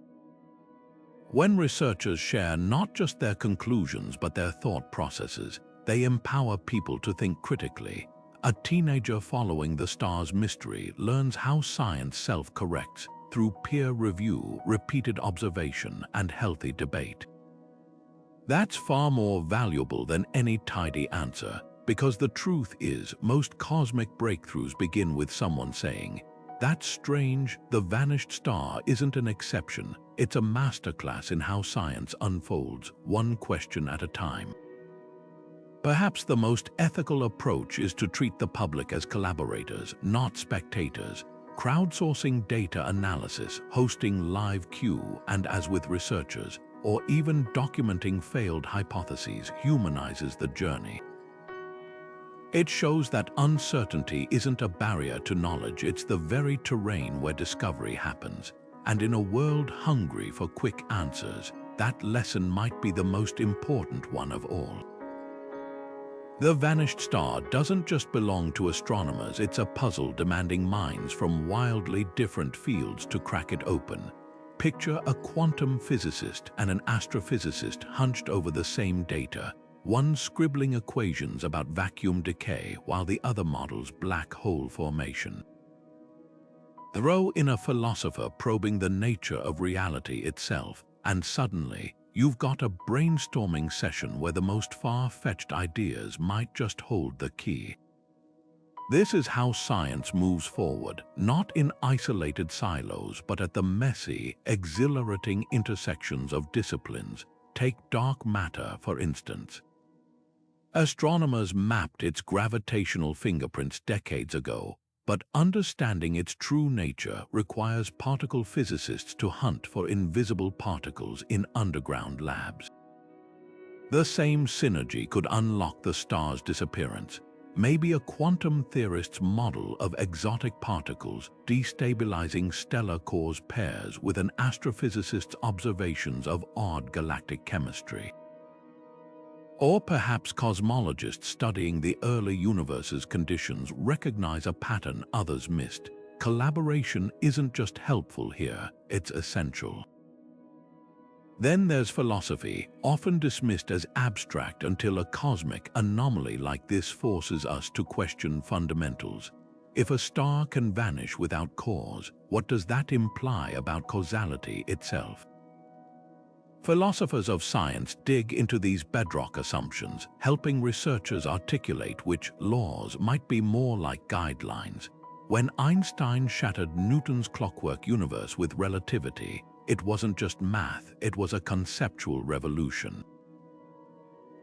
When researchers share not just their conclusions but their thought processes, they empower people to think critically. A teenager following the star's mystery learns how science self-corrects through peer review, repeated observation, and healthy debate. That's far more valuable than any tidy answer, because the truth is, most cosmic breakthroughs begin with someone saying, "That's strange, the vanished star isn't an exception, it's a masterclass in how science unfolds, one question at a time." Perhaps the most ethical approach is to treat the public as collaborators, not spectators. Crowdsourcing data analysis, hosting live Q, and as with researchers, or even documenting failed hypotheses humanizes the journey. It shows that uncertainty isn't a barrier to knowledge, it's the very terrain where discovery happens. And in a world hungry for quick answers, that lesson might be the most important one of all. The vanished star doesn't just belong to astronomers, it's a puzzle demanding minds from wildly different fields to crack it open. Picture a quantum physicist and an astrophysicist hunched over the same data, one scribbling equations about vacuum decay while the other models black hole formation. Throw in a philosopher probing the nature of reality itself, and suddenly, you've got a brainstorming session where the most far-fetched ideas might just hold the key. This is how science moves forward, not in isolated silos, but at the messy, exhilarating intersections of disciplines. Take dark matter, for instance. Astronomers mapped its gravitational fingerprints decades ago, but understanding its true nature requires particle physicists to hunt for invisible particles in underground labs. The same synergy could unlock the star's disappearance. Maybe a quantum theorist's model of exotic particles destabilizing stellar cores pairs with an astrophysicist's observations of odd galactic chemistry. Or perhaps cosmologists studying the early universe's conditions recognize a pattern others missed. Collaboration isn't just helpful here, it's essential. Then there's philosophy, often dismissed as abstract until a cosmic anomaly like this forces us to question fundamentals. If a star can vanish without cause, what does that imply about causality itself? Philosophers of science dig into these bedrock assumptions, helping researchers articulate which laws might be more like guidelines. When Einstein shattered Newton's clockwork universe with relativity, it wasn't just math, it was a conceptual revolution.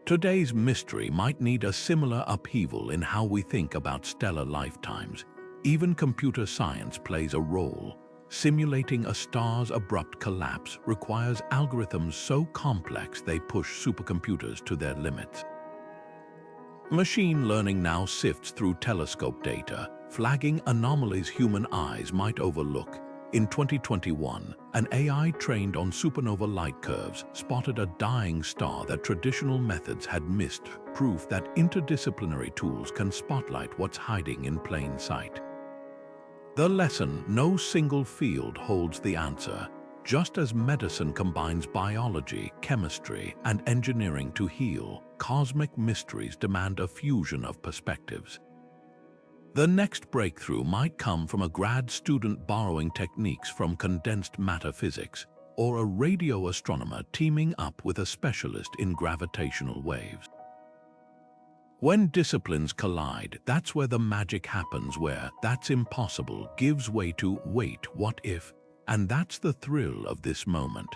Today's mystery might need a similar upheaval in how we think about stellar lifetimes. Even computer science plays a role. Simulating a star's abrupt collapse requires algorithms so complex they push supercomputers to their limits. Machine learning now sifts through telescope data, flagging anomalies human eyes might overlook. In 2021, an AI trained on supernova light curves spotted a dying star that traditional methods had missed, proof that interdisciplinary tools can spotlight what's hiding in plain sight. The lesson: no single field holds the answer. Just as medicine combines biology, chemistry, and engineering to heal, cosmic mysteries demand a fusion of perspectives. The next breakthrough might come from a grad student borrowing techniques from condensed matter physics, or a radio astronomer teaming up with a specialist in gravitational waves. When disciplines collide, that's where the magic happens, where "that's impossible" gives way to "wait, what if?" And that's the thrill of this moment.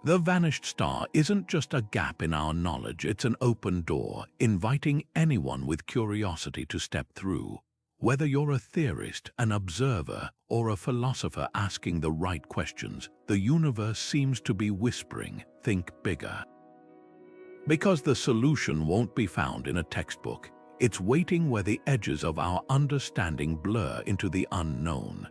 The vanished star isn't just a gap in our knowledge, it's an open door, inviting anyone with curiosity to step through. Whether you're a theorist, an observer, or a philosopher asking the right questions, the universe seems to be whispering, "Think bigger." Because the solution won't be found in a textbook, it's waiting where the edges of our understanding blur into the unknown.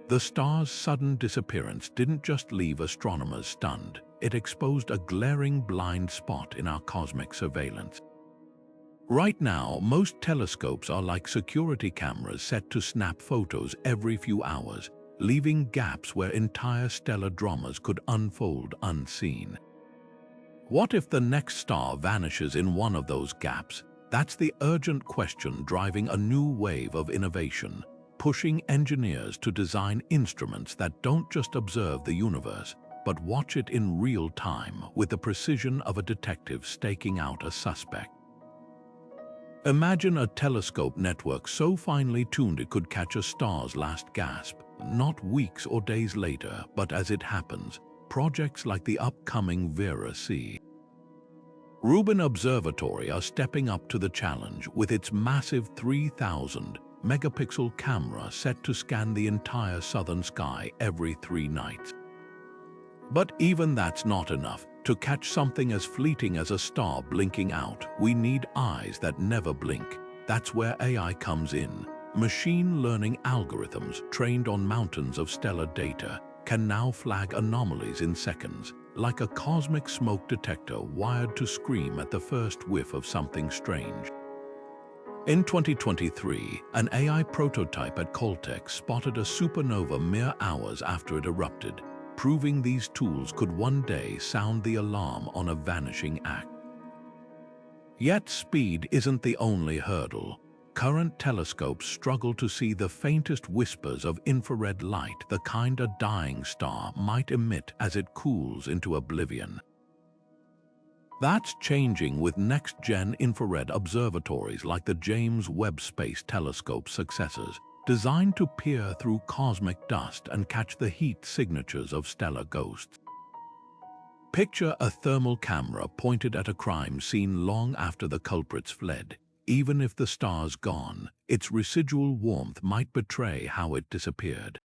The star's sudden disappearance didn't just leave astronomers stunned, it exposed a glaring blind spot in our cosmic surveillance. Right now, most telescopes are like security cameras set to snap photos every few hours, leaving gaps where entire stellar dramas could unfold unseen. What if the next star vanishes in one of those gaps? That's the urgent question driving a new wave of innovation, pushing engineers to design instruments that don't just observe the universe, but watch it in real time with the precision of a detective staking out a suspect. Imagine a telescope network so finely tuned it could catch a star's last gasp, not weeks or days later, but as it happens. Projects like the upcoming Vera-C. Rubin Observatory are stepping up to the challenge with its massive 3,000 megapixel camera set to scan the entire southern sky every 3 nights. But even that's not enough. To catch something as fleeting as a star blinking out, we need eyes that never blink. That's where AI comes in. Machine learning algorithms trained on mountains of stellar data can now flag anomalies in seconds, like a cosmic smoke detector wired to scream at the first whiff of something strange. In 2023, an AI prototype at Caltech spotted a supernova mere hours after it erupted, proving these tools could one day sound the alarm on a vanishing act. Yet speed isn't the only hurdle. Current telescopes struggle to see the faintest whispers of infrared light, the kind a dying star might emit as it cools into oblivion. That's changing with next-gen infrared observatories like the James Webb Space Telescope's successors, designed to peer through cosmic dust and catch the heat signatures of stellar ghosts. Picture a thermal camera pointed at a crime scene long after the culprits fled. Even if the star's gone, its residual warmth might betray how it disappeared.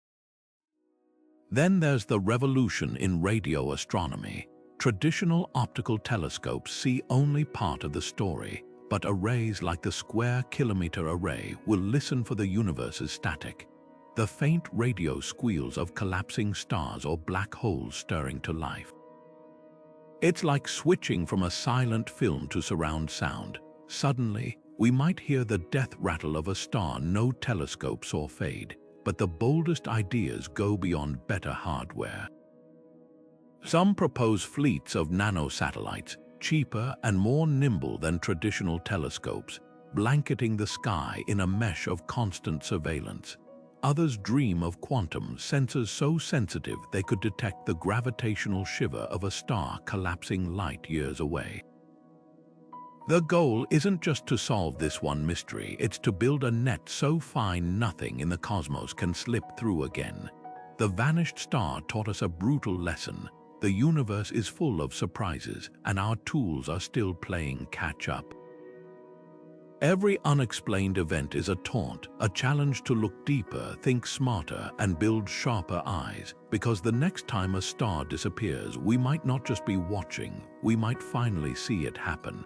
Then there's the revolution in radio astronomy. Traditional optical telescopes see only part of the story, but arrays like the Square Kilometre Array will listen for the universe's static, the faint radio squeals of collapsing stars or black holes stirring to life. It's like switching from a silent film to surround sound. Suddenly, we might hear the death rattle of a star no telescope saw fade, but the boldest ideas go beyond better hardware. Some propose fleets of nanosatellites, cheaper and more nimble than traditional telescopes, blanketing the sky in a mesh of constant surveillance. Others dream of quantum sensors so sensitive they could detect the gravitational shiver of a star collapsing light years away. The goal isn't just to solve this one mystery, it's to build a net so fine nothing in the cosmos can slip through again. The vanished star taught us a brutal lesson. The universe is full of surprises, and our tools are still playing catch-up. Every unexplained event is a taunt, a challenge to look deeper, think smarter, and build sharper eyes, because the next time a star disappears, we might not just be watching, we might finally see it happen.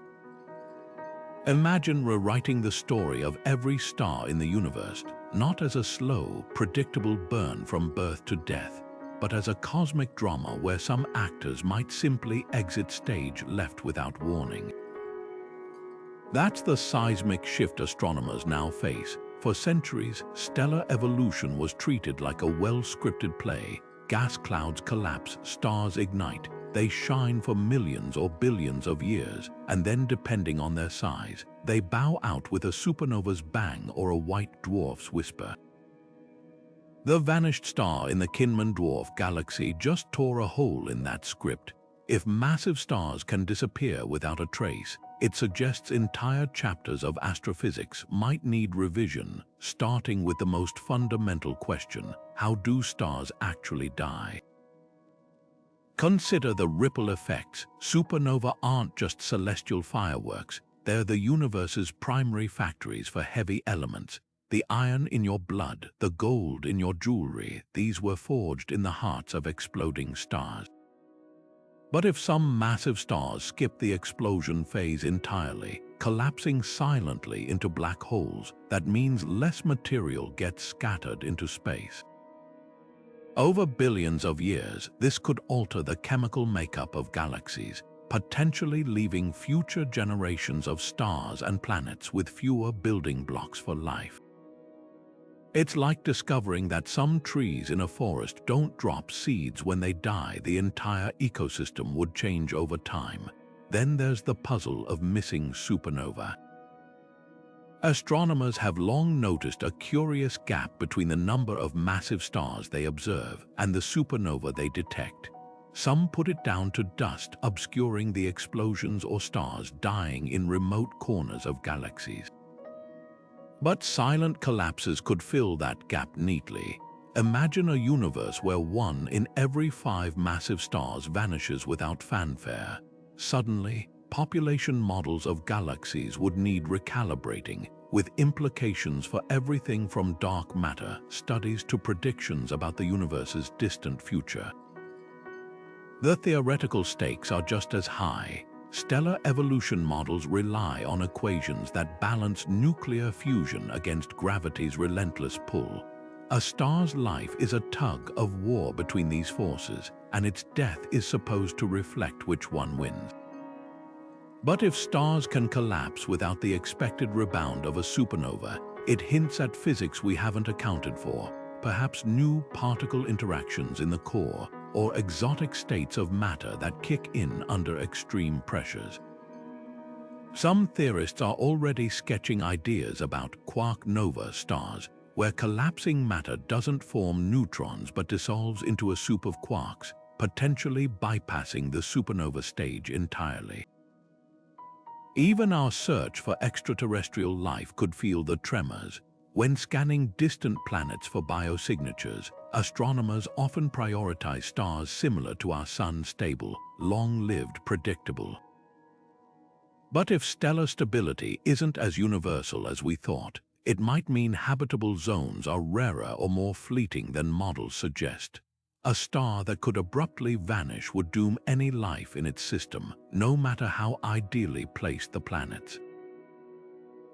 Imagine rewriting the story of every star in the universe, not as a slow, predictable burn from birth to death, but as a cosmic drama where some actors might simply exit stage left without warning. That's the seismic shift astronomers now face. For centuries, stellar evolution was treated like a well-scripted play. Gas clouds collapse, stars ignite. They shine for millions or billions of years, and then, depending on their size, they bow out with a supernova's bang or a white dwarf's whisper. The vanished star in the Kinman Dwarf Galaxy just tore a hole in that script. If massive stars can disappear without a trace, it suggests entire chapters of astrophysics might need revision, starting with the most fundamental question: how do stars actually die? Consider the ripple effects. Supernovae aren't just celestial fireworks, they're the universe's primary factories for heavy elements. The iron in your blood, the gold in your jewelry, these were forged in the hearts of exploding stars. But if some massive stars skip the explosion phase entirely, collapsing silently into black holes, that means less material gets scattered into space. Over billions of years, this could alter the chemical makeup of galaxies, potentially leaving future generations of stars and planets with fewer building blocks for life. It's like discovering that some trees in a forest don't drop seeds when they die. The entire ecosystem would change over time. Then there's the puzzle of missing supernova. Astronomers have long noticed a curious gap between the number of massive stars they observe and the supernova they detect. Some put it down to dust obscuring the explosions or stars dying in remote corners of galaxies. But silent collapses could fill that gap neatly. Imagine a universe where 1 in every 5 massive stars vanishes without fanfare. Suddenly, population models of galaxies would need recalibrating, with implications for everything from dark matter studies to predictions about the universe's distant future. The theoretical stakes are just as high. stellar evolution models rely on equations that balance nuclear fusion against gravity's relentless pull. A star's life is a tug of war between these forces, and its death is supposed to reflect which one wins. But if stars can collapse without the expected rebound of a supernova, it hints at physics we haven't accounted for, perhaps new particle interactions in the core, or exotic states of matter that kick in under extreme pressures. Some theorists are already sketching ideas about quark-nova stars, where collapsing matter doesn't form neutrons but dissolves into a soup of quarks, potentially bypassing the supernova stage entirely. Even our search for extraterrestrial life could feel the tremors. When scanning distant planets for biosignatures, astronomers often prioritize stars similar to our Sun: stable, long-lived, predictable. But if stellar stability isn't as universal as we thought, it might mean habitable zones are rarer or more fleeting than models suggest. A star that could abruptly vanish would doom any life in its system, no matter how ideally placed the planets.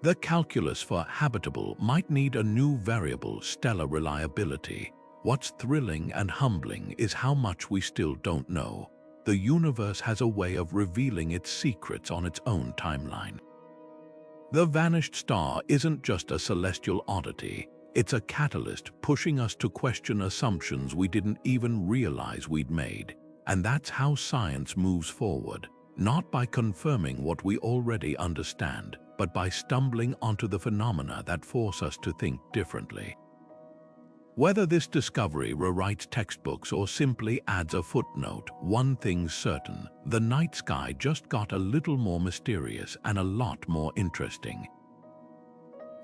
The calculus for habitable might need a new variable: stellar reliability. What's thrilling and humbling is how much we still don't know. The universe has a way of revealing its secrets on its own timeline. The vanished star isn't just a celestial oddity. It's a catalyst pushing us to question assumptions we didn't even realize we'd made. And that's how science moves forward, not by confirming what we already understand, but by stumbling onto the phenomena that force us to think differently. Whether this discovery rewrites textbooks or simply adds a footnote, one thing's certain: the night sky just got a little more mysterious and a lot more interesting.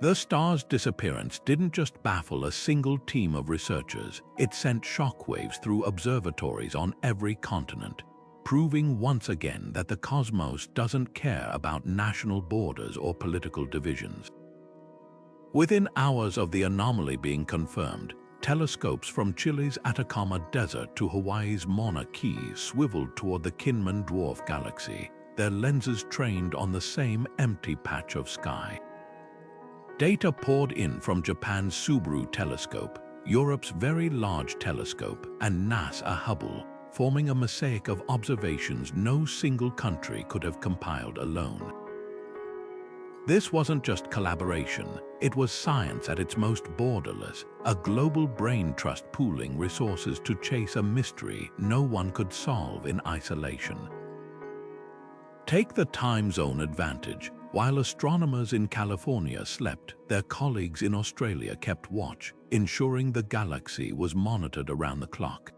The star's disappearance didn't just baffle a single team of researchers, it sent shockwaves through observatories on every continent, proving once again that the cosmos doesn't care about national borders or political divisions. Within hours of the anomaly being confirmed, telescopes from Chile's Atacama Desert to Hawaii's Mauna Kea swiveled toward the Kinman Dwarf Galaxy, their lenses trained on the same empty patch of sky. Data poured in from Japan's Subaru telescope, Europe's Very Large Telescope, and NASA Hubble, forming a mosaic of observations no single country could have compiled alone. This wasn't just collaboration, it was science at its most borderless, a global brain trust pooling resources to chase a mystery no one could solve in isolation. Take the time zone advantage. While astronomers in California slept, their colleagues in Australia kept watch, ensuring the galaxy was monitored around the clock.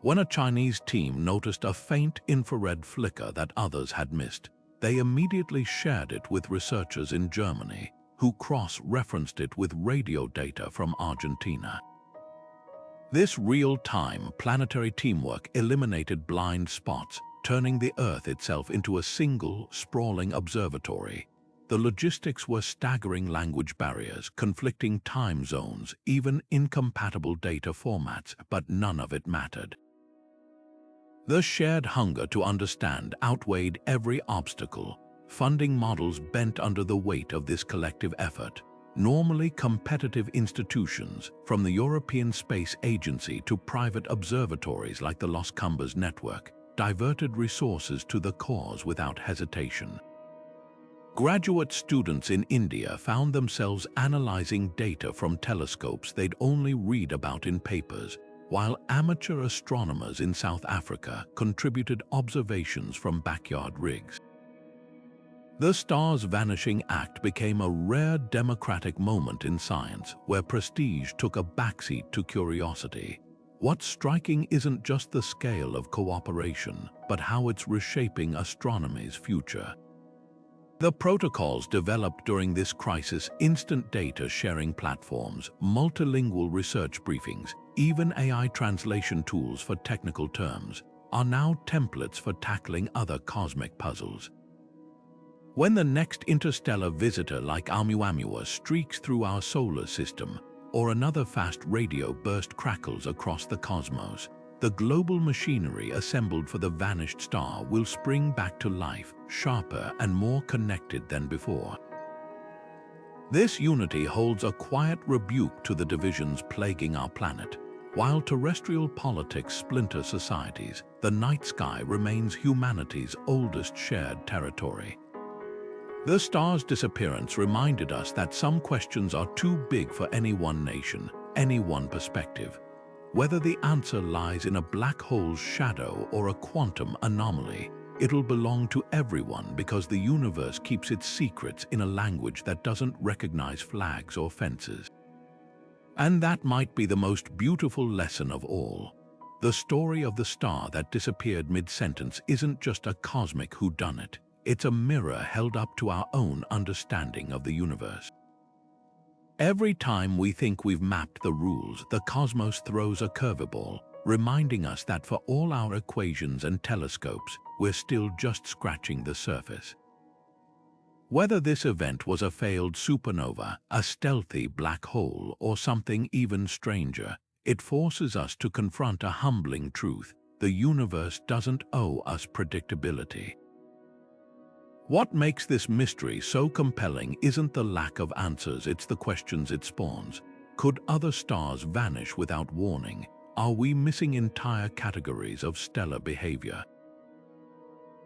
When a Chinese team noticed a faint infrared flicker that others had missed, they immediately shared it with researchers in Germany, who cross-referenced it with radio data from Argentina. This real-time planetary teamwork eliminated blind spots, turning the Earth itself into a single, sprawling observatory. The logistics were staggering: language barriers, conflicting time zones, even incompatible data formats, but none of it mattered. The shared hunger to understand outweighed every obstacle. Funding models bent under the weight of this collective effort. Normally competitive institutions, from the European Space Agency to private observatories like the Los Cumbres Network, diverted resources to the cause without hesitation. Graduate students in India found themselves analyzing data from telescopes they'd only read about in papers, while amateur astronomers in South Africa contributed observations from backyard rigs. The star's vanishing act became a rare democratic moment in science, where prestige took a backseat to curiosity. What's striking isn't just the scale of cooperation, but how it's reshaping astronomy's future. The protocols developed during this crisis, instant data sharing platforms, multilingual research briefings, even AI translation tools for technical terms, are now templates for tackling other cosmic puzzles. When the next interstellar visitor like Oumuamua streaks through our solar system, or another fast radio burst crackles across the cosmos, the global machinery assembled for the vanished star will spring back to life, sharper and more connected than before. This unity holds a quiet rebuke to the divisions plaguing our planet. While terrestrial politics splinter societies, the night sky remains humanity's oldest shared territory. The star's disappearance reminded us that some questions are too big for any one nation, any one perspective. Whether the answer lies in a black hole's shadow or a quantum anomaly, it'll belong to everyone because the universe keeps its secrets in a language that doesn't recognize flags or fences. And that might be the most beautiful lesson of all. The story of the star that disappeared mid-sentence isn't just a cosmic whodunit. It's a mirror held up to our own understanding of the universe. Every time we think we've mapped the rules, the cosmos throws a curveball, reminding us that for all our equations and telescopes, we're still just scratching the surface. Whether this event was a failed supernova, a stealthy black hole, or something even stranger, it forces us to confront a humbling truth: the universe doesn't owe us predictability. What makes this mystery so compelling isn't the lack of answers, it's the questions it spawns. Could other stars vanish without warning? Are we missing entire categories of stellar behavior?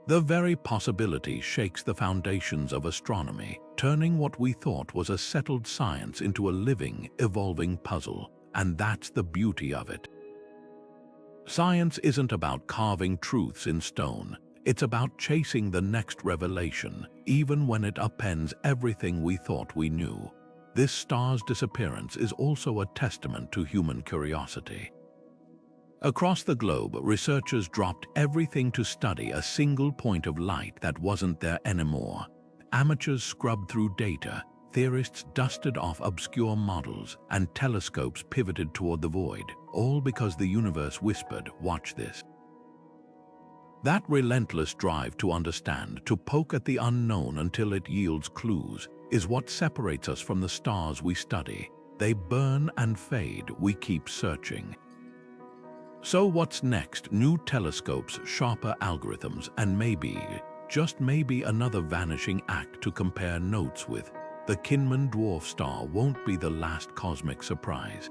The very possibility shakes the foundations of astronomy, turning what we thought was a settled science into a living, evolving puzzle. And that's the beauty of it. Science isn't about carving truths in stone. It's about chasing the next revelation, even when it upends everything we thought we knew. This star's disappearance is also a testament to human curiosity. Across the globe, researchers dropped everything to study a single point of light that wasn't there anymore. Amateurs scrubbed through data, theorists dusted off obscure models, and telescopes pivoted toward the void, all because the universe whispered, "Watch this." That relentless drive to understand, to poke at the unknown until it yields clues, is what separates us from the stars we study. They burn and fade, we keep searching. So what's next? New telescopes, sharper algorithms, and maybe, just maybe, another vanishing act to compare notes with. The Kinman Dwarf star won't be the last cosmic surprise.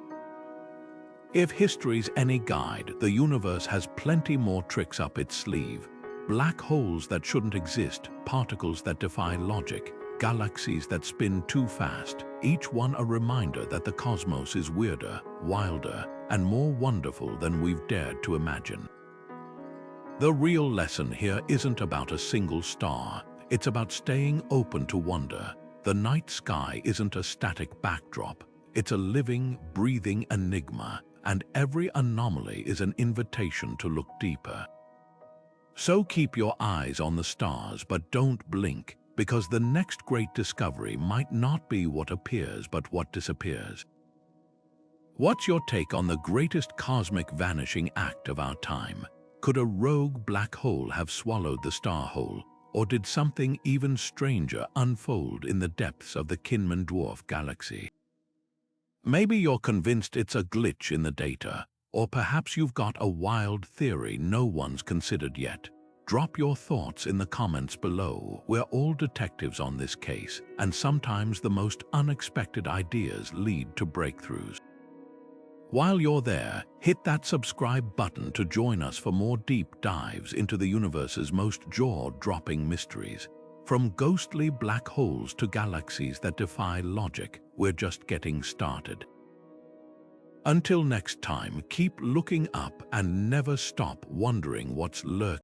If history's any guide, the universe has plenty more tricks up its sleeve. Black holes that shouldn't exist, particles that defy logic, galaxies that spin too fast, each one a reminder that the cosmos is weirder, wilder, and more wonderful than we've dared to imagine. The real lesson here isn't about a single star, it's about staying open to wonder. The night sky isn't a static backdrop, it's a living, breathing enigma. And every anomaly is an invitation to look deeper. So keep your eyes on the stars, but don't blink, because the next great discovery might not be what appears, but what disappears. What's your take on the greatest cosmic vanishing act of our time? Could a rogue black hole have swallowed the star hole, or did something even stranger unfold in the depths of the Kinman Dwarf Galaxy? Maybe you're convinced it's a glitch in the data, or perhaps you've got a wild theory no one's considered yet. Drop your thoughts in the comments below. We're all detectives on this case, and sometimes the most unexpected ideas lead to breakthroughs. While you're there, hit that subscribe button to join us for more deep dives into the universe's most jaw-dropping mysteries. From ghostly black holes to galaxies that defy logic, we're just getting started. Until next time, keep looking up and never stop wondering what's lurking.